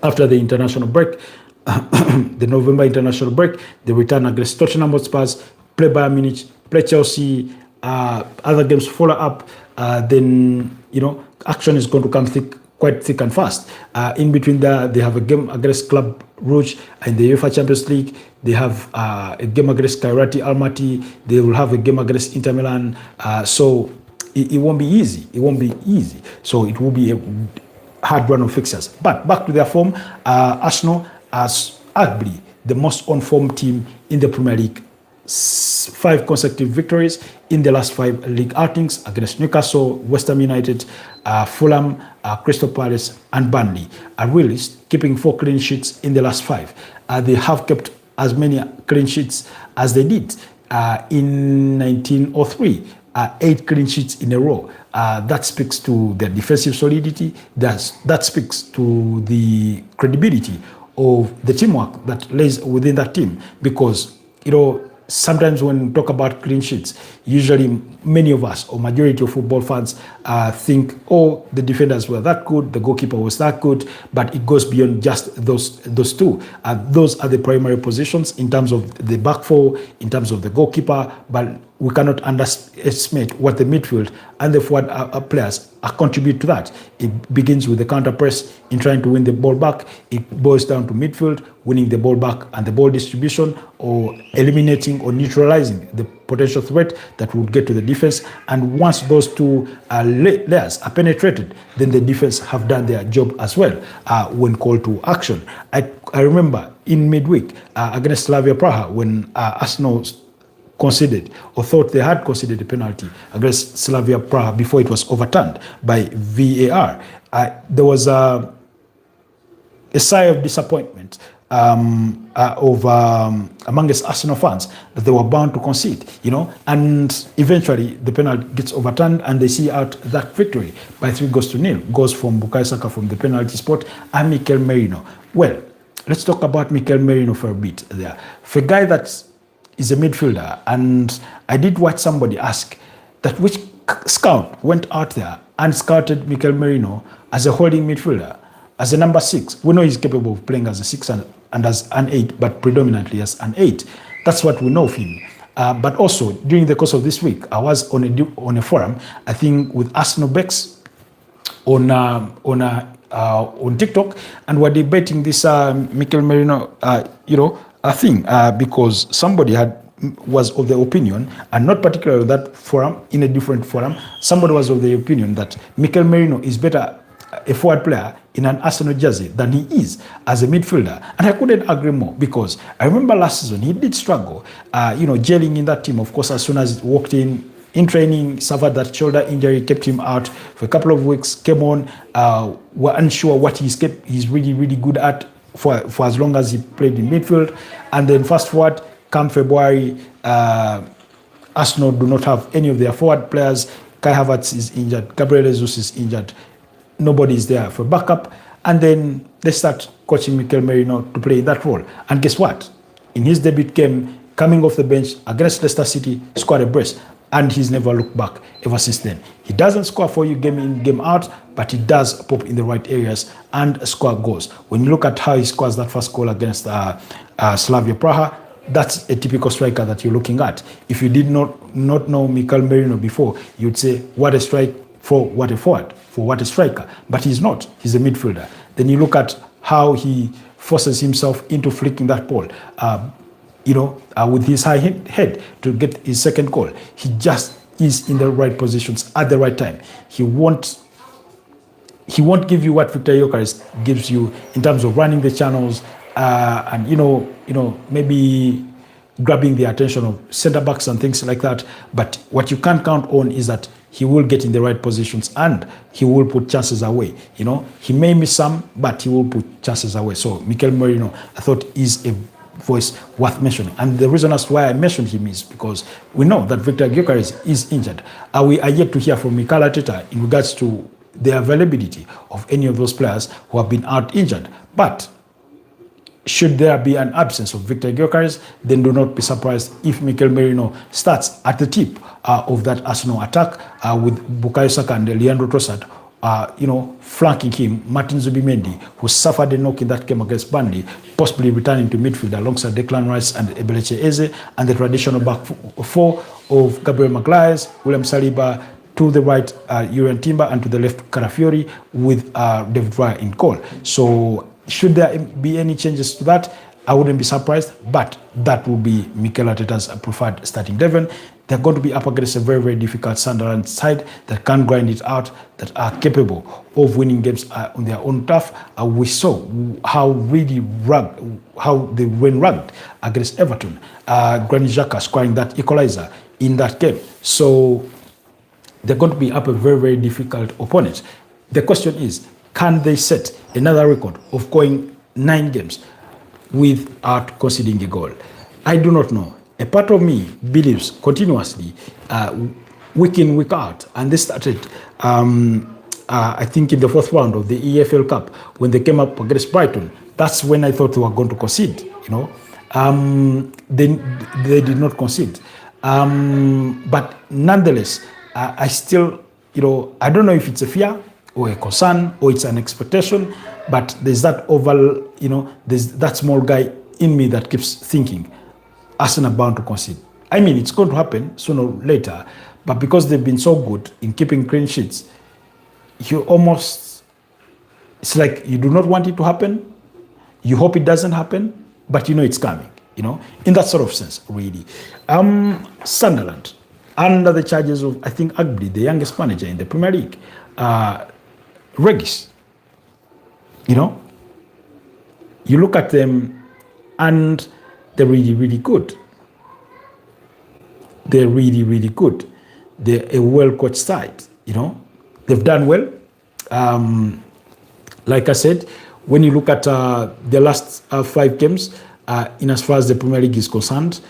after the international break, the November international break, the return against Tottenham Hotspurs, play Bayern Munich, play Chelsea, other games follow up. Then action is going to come quite thick and fast. In between there, they have a game against Club Rouge in the UEFA Champions League. They have a game against Kairat Almaty. They will have a game against Inter Milan. So it won't be easy. It won't be easy. So it will be a hard run of fixtures. But back to their form, Arsenal as arguably the most on-form team in the Premier League. 5 consecutive victories in the last 5 league outings against Newcastle, West Ham United, Fulham, Crystal Palace, and Burnley. Are really keeping 4 clean sheets in the last 5. They have kept as many clean sheets as they did in 1903. 8 clean sheets in a row. That speaks to their defensive solidity. That speaks to the credibility of the teamwork that lays within that team. Because sometimes when we talk about clean sheets, usually many of us or majority of football fans think, the defenders were that good, the goalkeeper was that good, but it goes beyond just those two. Those are the primary positions in terms of the back four, in terms of the goalkeeper, but we cannot underestimate what the midfield and the forward players contribute to that. It begins with the counter press in trying to win the ball back. It boils down to midfield, winning the ball back and the ball distribution, or eliminating or neutralizing the potential threat that would get to the defense. And once those two layers are penetrated, then the defense have done their job as well when called to action. I remember in midweek against Slavia Praha when Arsenal conceded or thought they had conceded a penalty against Slavia Praha before it was overturned by VAR. There was a sigh of disappointment amongst Arsenal fans that they were bound to concede, and eventually the penalty gets overturned and they see out that victory by 3-0. Goals from Bukayo Saka from the penalty spot and Mikel Merino. Well, let's talk about Mikel Merino for a bit there. For a guy that is a midfielder, and I did watch somebody ask that which scout went out there and scouted Mikel Merino as a holding midfielder, as a number 6. We know he's capable of playing as a 6 and as an 8, but predominantly as an 8. That's what we know of him. But also, during the course of this week, I was on a forum, I think with Arsenal Bex on TikTok, and we're debating this Mikel Merino, thing, because somebody was of the opinion, and not particularly that forum, in a different forum, somebody was of the opinion that Mikel Merino is better a forward player in an Arsenal jersey than he is as a midfielder. And I couldn't agree more, because I remember last season he did struggle, gelling in that team. Of course, as soon as he walked in training, suffered that shoulder injury, kept him out for a couple of weeks, came on, were unsure what he's really, really good at for as long as he played in midfield. And then fast forward, come February, Arsenal do not have any of their forward players. Kai Havertz is injured. Gabriel Jesus is injured. Nobody is there for backup. And then they start coaching Mikel Merino to play that role. And guess what? In his debut game, coming off the bench against Leicester City, scored a brace. And he's never looked back ever since then. He doesn't score for you game in, game out, but he does pop in the right areas and score goals. When you look at how he scores that first goal against Slavia Praha, that's a typical striker that you're looking at. If you did not know Mikel Merino before, you'd say, what a strike for what a forward, for what a striker. But he's not. He's a midfielder. Then you look at how he forces himself into flicking that ball. With his high head to get his second goal. He just is in the right positions at the right time. He won't give you what Victor Gyökeres gives you in terms of running the channels and maybe grabbing the attention of centre backs and things like that. But what you can't count on is that he will get in the right positions and he will put chances away. He may miss some, but he will put chances away. So Mikel Merino, I thought, is a voice worth mentioning. And the reason as why I mentioned him is because we know that Victor Gyökeres is injured. We are yet to hear from Mikel Arteta in regards to the availability of any of those players who have been out injured. But should there be an absence of Victor Gyökeres, then do not be surprised if Mikel Merino starts at the tip of that Arsenal attack with Bukayo Saka and Leandro Trossard flanking him, Martin Zubimendi, who suffered a knock in that game against Burnley, possibly returning to midfield alongside Declan Rice and Ebelechi Eze, and the traditional back four of Gabriel Magalhaes, William Saliba, to the right, Jurriën Timber, and to the left, Carafiori, with David Raya in goal. So should there be any changes to that, I wouldn't be surprised, but that will be Mikel Arteta's preferred starting 11. They're going to be up against a very, very difficult Sunderland side that can grind it out, that are capable of winning games on their own turf. We saw how they went rugged against Everton. Granit Xhaka scoring that equalizer in that game. So they're going to be up a very, very difficult opponent. The question is, can they set another record of going 9 games without conceding a goal? I do not know. A part of me believes continuously, week in, week out, and they started, I think, in the 4th round of the EFL Cup when they came up against Brighton. That's when I thought they were going to concede. They did not concede, but nonetheless, I still, I don't know if it's a fear or a concern or it's an expectation, but there's that there's that small guy in me that keeps thinking, Arsenal are bound to concede. I mean, it's going to happen sooner or later, but because they've been so good in keeping clean sheets, it's like you do not want it to happen, you hope it doesn't happen, but it's coming, in that sort of sense, really. Sunderland, under the charges of, I think, Agby, the youngest manager in the Premier League, Regis, you look at them and they're really, really good. They're really, really good. They're a well-coached side, They've done well. Like I said, when you look at the last 5 games, in as far as the Premier League is concerned,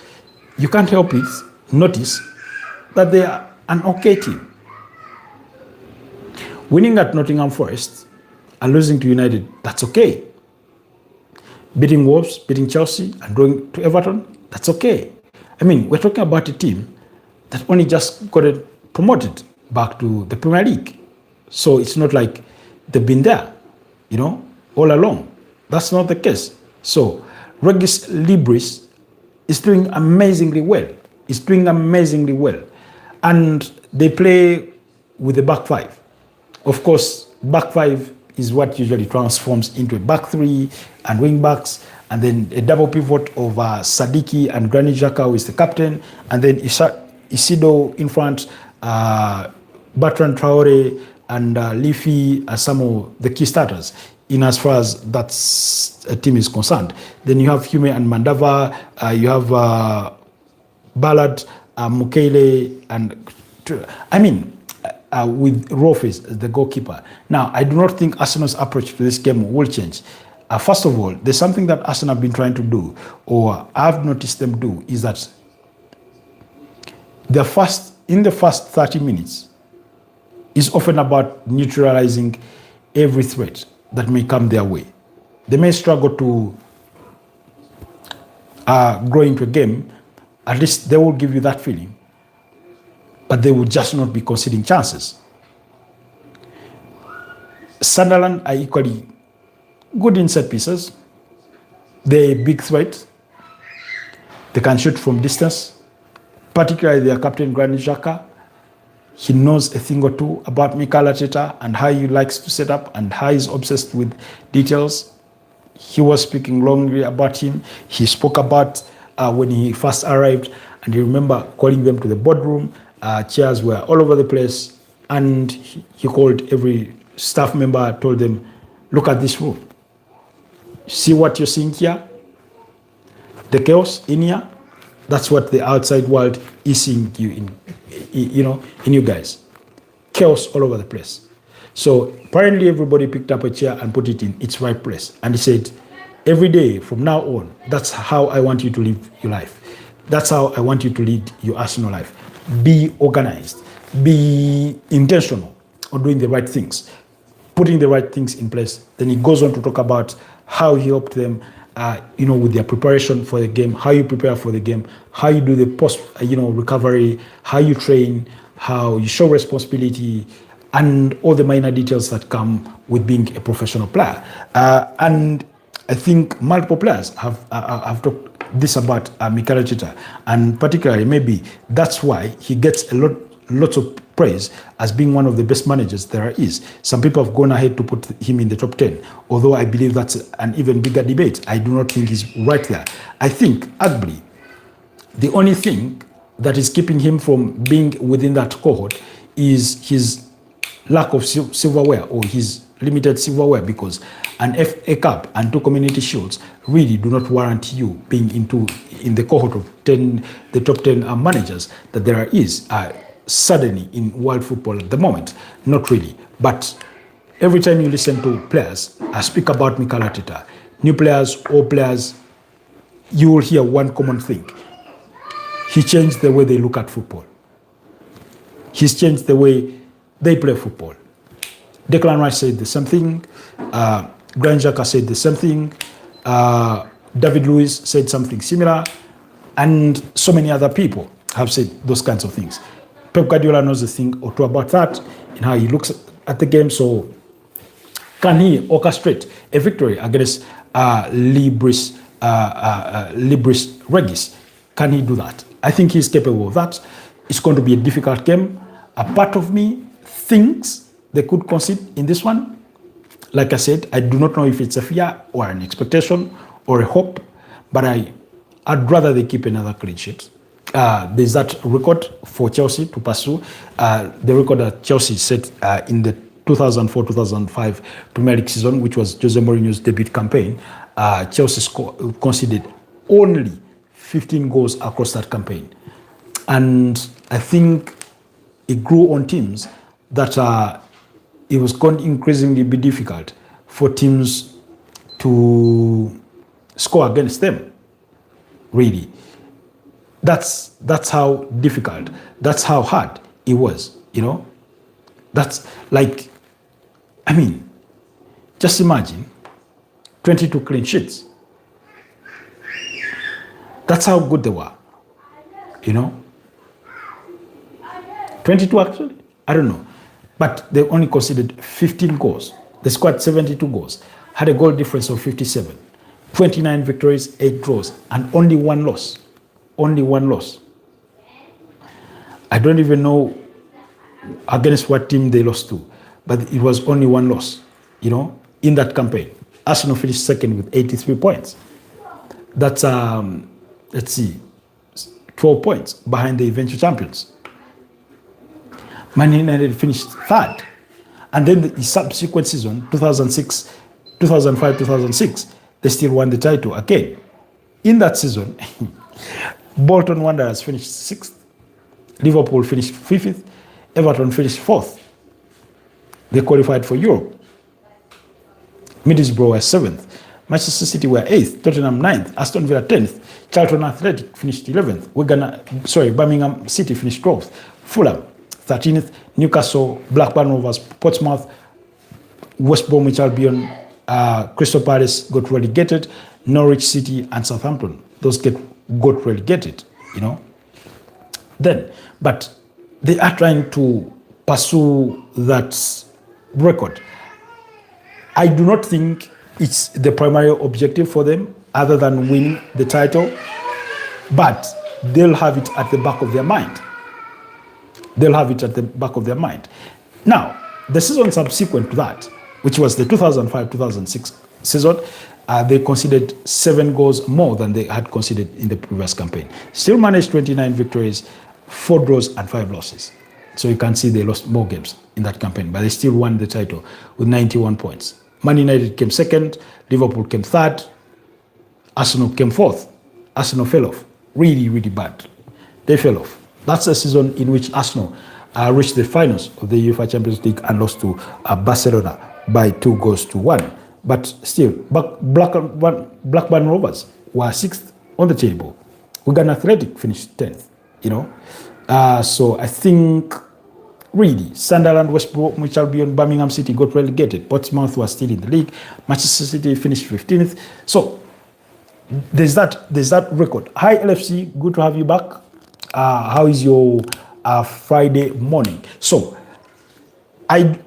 you can't help it notice that they are an okay team. Winning at Nottingham Forest and losing to United, that's okay. Beating Wolves, beating Chelsea, and going to Everton, that's okay. I mean, we're talking about a team that only just got promoted back to the Premier League. So it's not like they've been there, all along. That's not the case. So Regis Libris is doing amazingly well. It's doing amazingly well. And they play with the back 5. Of course, back 5 is what usually transforms into a back 3 and wing backs, and then a double pivot of Sadiki and Granit Xhaka, who is the captain, and then Isido in front, Bertrand Traore and Leafy as some of the key starters in as far as that team is concerned. Then you have Hume and Mandava, you have Ballard, Mukele, and with Rofes, the goalkeeper. Now, I do not think Arsenal's approach to this game will change. First of all, there's something that Arsenal have been trying to do, or I've noticed them do, is that in the first 30 minutes is often about neutralizing every threat that may come their way. They may struggle to grow into a game. At least they will give you that feeling, but they will just not be conceding chances. Sunderland are equally good in set pieces. They're a big threat. They can shoot from distance, particularly their captain, Granit Xhaka. He knows a thing or two about Mikel Arteta and how he likes to set up and how he's obsessed with details. He was speaking longly about him. He spoke about when he first arrived, and you remember calling them to the boardroom. Chairs were all over the place, and he called every staff member, told them, look at this room. See what you're seeing here? The chaos in here? That's what the outside world is seeing you in you guys. Chaos all over the place. So apparently everybody picked up a chair and put it in its right place. And he said, every day from now on, that's how I want you to live your life. That's how I want you to lead your Arsenal life. Be organized. Be intentional on doing the right things, putting the right things in place. Then he goes on to talk about how he helped them, with their preparation for the game, how you prepare for the game, how you do the post, recovery, how you train, how you show responsibility, and all the minor details that come with being a professional player. And I think multiple players have talked this about Mikel Arteta, and particularly maybe that's why he gets lots of praise as being one of the best managers there is. Some people have gone ahead to put him in the top 10, although I believe that's an even bigger debate. I do not think he's right there. I think, arguably, the only thing that is keeping him from being within that cohort is his lack of silverware, or his limited silverware, because an FA Cup and 2 community shields really do not warrant you being in the cohort of the top 10 managers that there is. Suddenly in world football at the moment, not really. But every time you listen to players speak about Mikel Arteta, new players, old players, you will hear one common thing. He changed the way they look at football. He's changed the way they play football. Declan Rice said the same thing. Granit Xhaka said the same thing. David Luiz said something similar. And so many other people have said those kinds of things. Pep Guardiola knows a thing or two about that and how he looks at the game. So can he orchestrate a victory against Libris Regis? Can he do that? I think he's capable of that. It's going to be a difficult game. A part of me thinks they could concede in this one. Like I said, I do not know if it's a fear or an expectation or a hope, but I'd rather they keep another clean sheet. There's that record for Chelsea to pursue. The record that Chelsea set in the 2004-2005 Premier League season, which was Jose Mourinho's debut campaign. Chelsea conceded only 15 goals across that campaign. And I think it grew on teams that it was going to increasingly be difficult for teams to score against them, really. That's how difficult, that's how hard it was, That's like, just imagine 22 clean sheets. That's how good they were, 22 actually? I don't know. But they only conceded 15 goals. They scored 72 goals, had a goal difference of 57, 29 victories, 8 draws, and only one loss. Only one loss. I don't even know against what team they lost to, but it was only one loss, in that campaign. Arsenal finished second with 83 points. That's, 12 points behind the eventual champions. Man United finished third. And then the subsequent season, 2005-2006, they still won the title again. In that season, Bolton Wanderers finished 6th, Liverpool finished 5th, Everton finished 4th. They qualified for Europe. Middlesbrough was 7th, Manchester City were 8th, Tottenham 9th, Aston Villa 10th, Charlton Athletic finished 11th, Birmingham City finished 12th, Fulham 13th, Newcastle, Blackburn Rovers, Portsmouth, West Bromwich Albion, Crystal Palace got relegated, Norwich City and Southampton, those got relegated, But they are trying to pursue that record. I do not think it's the primary objective for them other than win the title, but they'll have it at the back of their mind. Now, the season subsequent to that, which was the 2005-2006 season, they conceded 7 goals more than they had conceded in the previous campaign. Still managed 29 victories, 4 draws and 5 losses. So you can see they lost more games in that campaign, but they still won the title with 91 points. Man United came 2nd, Liverpool came 3rd, Arsenal came 4th. Arsenal fell off. Really, really bad. They fell off. That's a season in which Arsenal reached the finals of the UEFA Champions League and lost to Barcelona by 2-1. But still, Blackburn Rovers were 6th on the table. Wigan Athletic finished 10th, So I think, really, Sunderland, West Bromwich Albion, Birmingham City got relegated. Portsmouth was still in the league. Manchester City finished 15th. So there's that record. Hi, LFC, good to have you back. How is your Friday morning? So I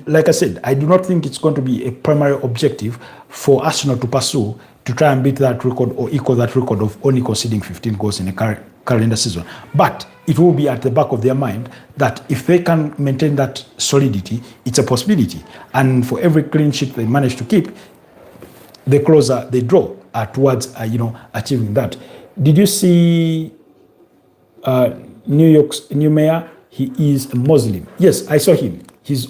like I said, I do not think it's going to be a primary objective for Arsenal to pursue to try and beat that record or equal that record of only conceding 15 goals in a calendar season. But it will be at the back of their mind that if they can maintain that solidity, it's a possibility. And for every clean sheet they manage to keep, the closer they draw towards achieving that. Did you see New York's new mayor? He is a Muslim. Yes, I saw him. He's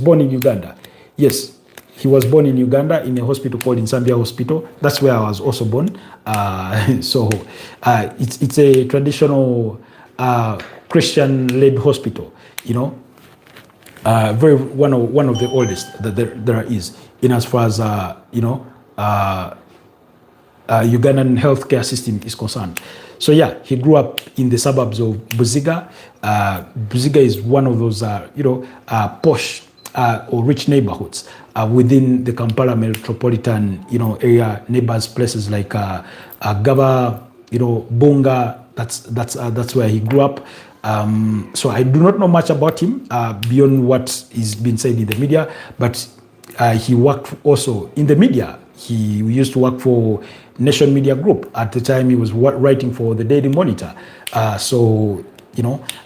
born in Uganda. Yes, he was born in Uganda in a hospital called Nsambia Hospital. That's where I was also born. So it's a traditional Christian-led hospital. Very one of the oldest that there is in as far as Ugandan healthcare system is concerned. So yeah, he grew up in the suburbs of Buziga. Buziga is one of those posh or rich neighborhoods within the Kampala metropolitan area. Neighbors places like Gaba, Bunga. That's where he grew up. So I do not know much about him beyond what is being said in the media, but he worked also in the media. He used to work for Nation Media Group. At the time, he was writing for the Daily Monitor. So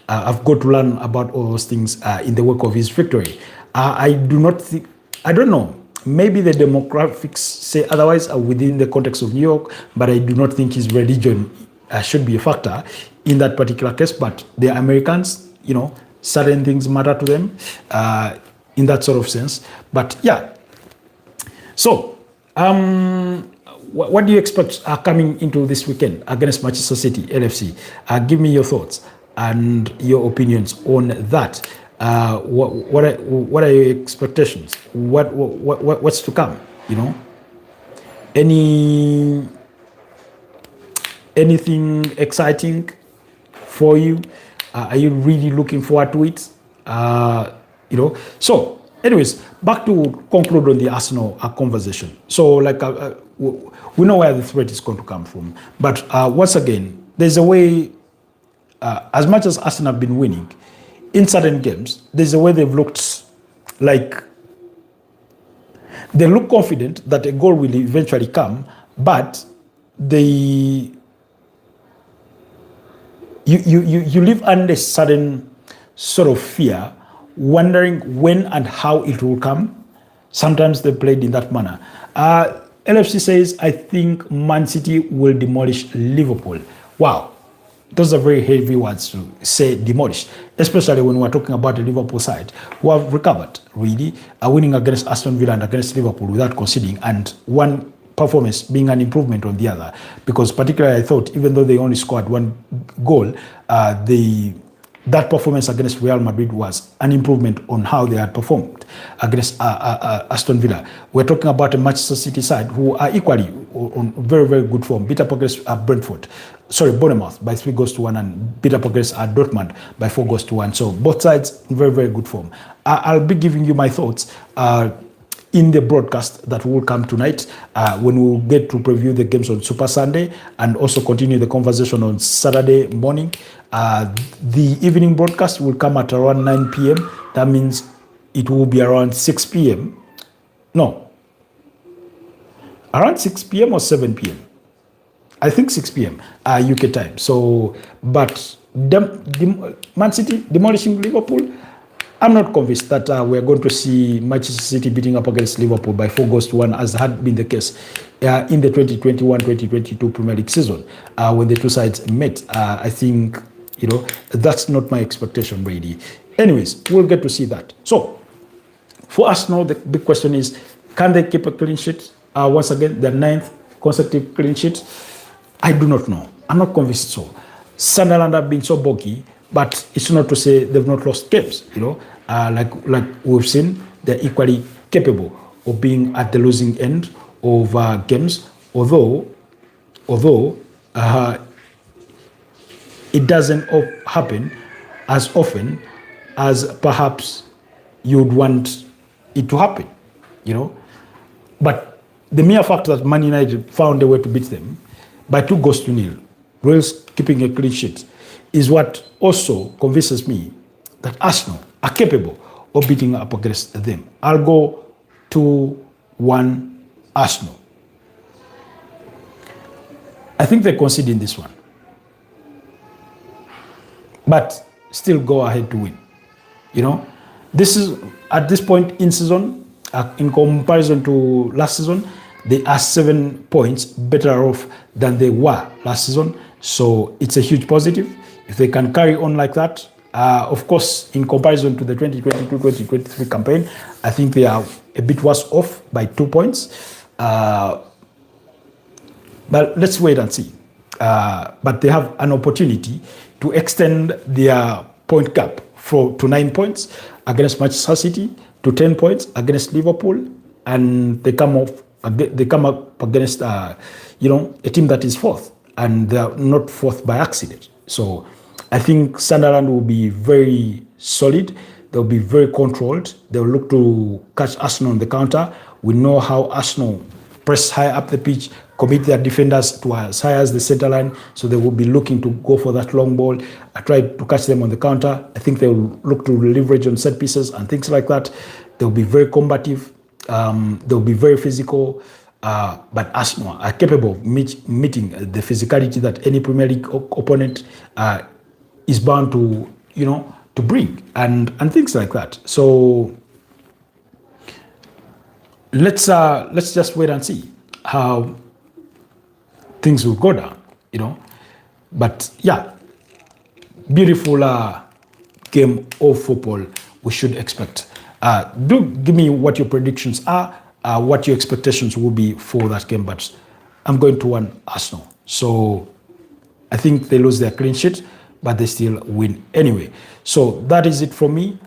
I've got to learn about all those things in the wake of his victory. I don't know. Maybe the demographics say otherwise within the context of New York, but I do not think his religion should be a factor in that particular case. But they're Americans, certain things matter to them in that sort of sense. But yeah. So, what do you expect coming into this weekend against Manchester City, LFC? Give me your thoughts and your opinions on that. What are your expectations? What's to come? Anything exciting for you? Are you really looking forward to it? So. Anyways, back to conclude on the Arsenal conversation. So, we know where the threat is going to come from. But once again, there's a way, as much as Arsenal have been winning, in certain games, there's a way they've looked like, they look confident that a goal will eventually come, but you live under a certain sort of fear, wondering when and how it will come. Sometimes they played in that manner. LFC says, I think Man City will demolish Liverpool. Wow. Those are very heavy words to say demolish, especially when we're talking about the Liverpool side, who have recovered, really, winning against Aston Villa and against Liverpool without conceding, and one performance being an improvement on the other. Because particularly I thought, even though they only scored 1 goal, they that performance against Real Madrid was an improvement on how they had performed against Aston Villa. We're talking about a Manchester City side who are equally on very, very good form. Beat up against Bournemouth by 3-1 and beat up against Dortmund by 4-1. So both sides in very, very good form. I'll be giving you my thoughts in the broadcast that will come tonight when we'll get to preview the games on Super Sunday and also continue the conversation on Saturday morning. The evening broadcast will come at around 9 p.m. That means it will be around 6 p.m. No. Around 6 p.m. or 7 p.m. I think 6 p.m. UK time. So, but Man City demolishing Liverpool, I'm not convinced that we're going to see Manchester City beating up against Liverpool by 4-1 as had been the case in the 2021-2022 Premier League season when the two sides met. I think, that's not my expectation really. Anyways, we'll get to see that. So, for Arsenal, the big question is, can they keep a clean sheet? Once again, their 9th consecutive clean sheet. I do not know. I'm not convinced so. Sunderland have been so boggy, but it's not to say they've not lost games, like we've seen, they're equally capable of being at the losing end of games, although it doesn't happen as often as perhaps you'd want it to happen, But the mere fact that Man United found a way to beat them by 2-0, Wales keeping a clean sheet, is what also convinces me that Arsenal are capable of beating up against them. I'll go 2-1 Arsenal. I think they concede in this one, but still go ahead to win. This is at this point in season, in comparison to last season, they are 7 points better off than they were last season. So it's a huge positive. If they can carry on like that, of course, in comparison to the 2022-2023 campaign, I think they are a bit worse off by 2 points. But let's wait and see. But they have an opportunity to extend their point gap to 9 points against Manchester City, to 10 points against Liverpool, and they come up against a team that is fourth, and they are not fourth by accident. So I think Sunderland will be very solid. They'll be very controlled. They'll look to catch Arsenal on the counter. We know how Arsenal press high up the pitch, commit their defenders to as high as the center line, so they will be looking to go for that long ball. I try to catch them on the counter. I think they will look to leverage on set pieces and things like that. They'll be very combative. They'll be very physical. But Arsenal are capable of meeting the physicality that any Premier League opponent is bound to, to bring and things like that. So let's just wait and see how things will go down, But yeah, beautiful game of football we should expect. Do give me what your predictions are, what your expectations will be for that game. But I'm going to 1 Arsenal. So I think they lose their clean sheet, but they still win anyway. So that is it from me.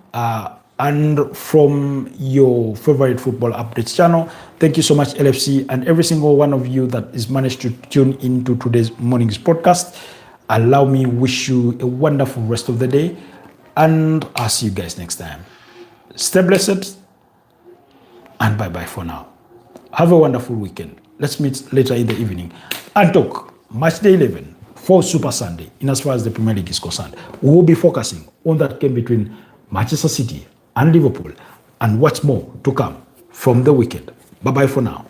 And from your favorite football updates channel. Thank you so much, LFC, and every single one of you that is managed to tune into today's morning's podcast. Allow me wish you a wonderful rest of the day, and I'll see you guys next time. Stay blessed, and bye-bye for now. Have a wonderful weekend. Let's meet later in the evening and talk match day 11 for Super Sunday in as far as the Premier League is concerned. We will be focusing on that game between Manchester City and Liverpool, and what's more to come from the weekend. Bye-bye for now.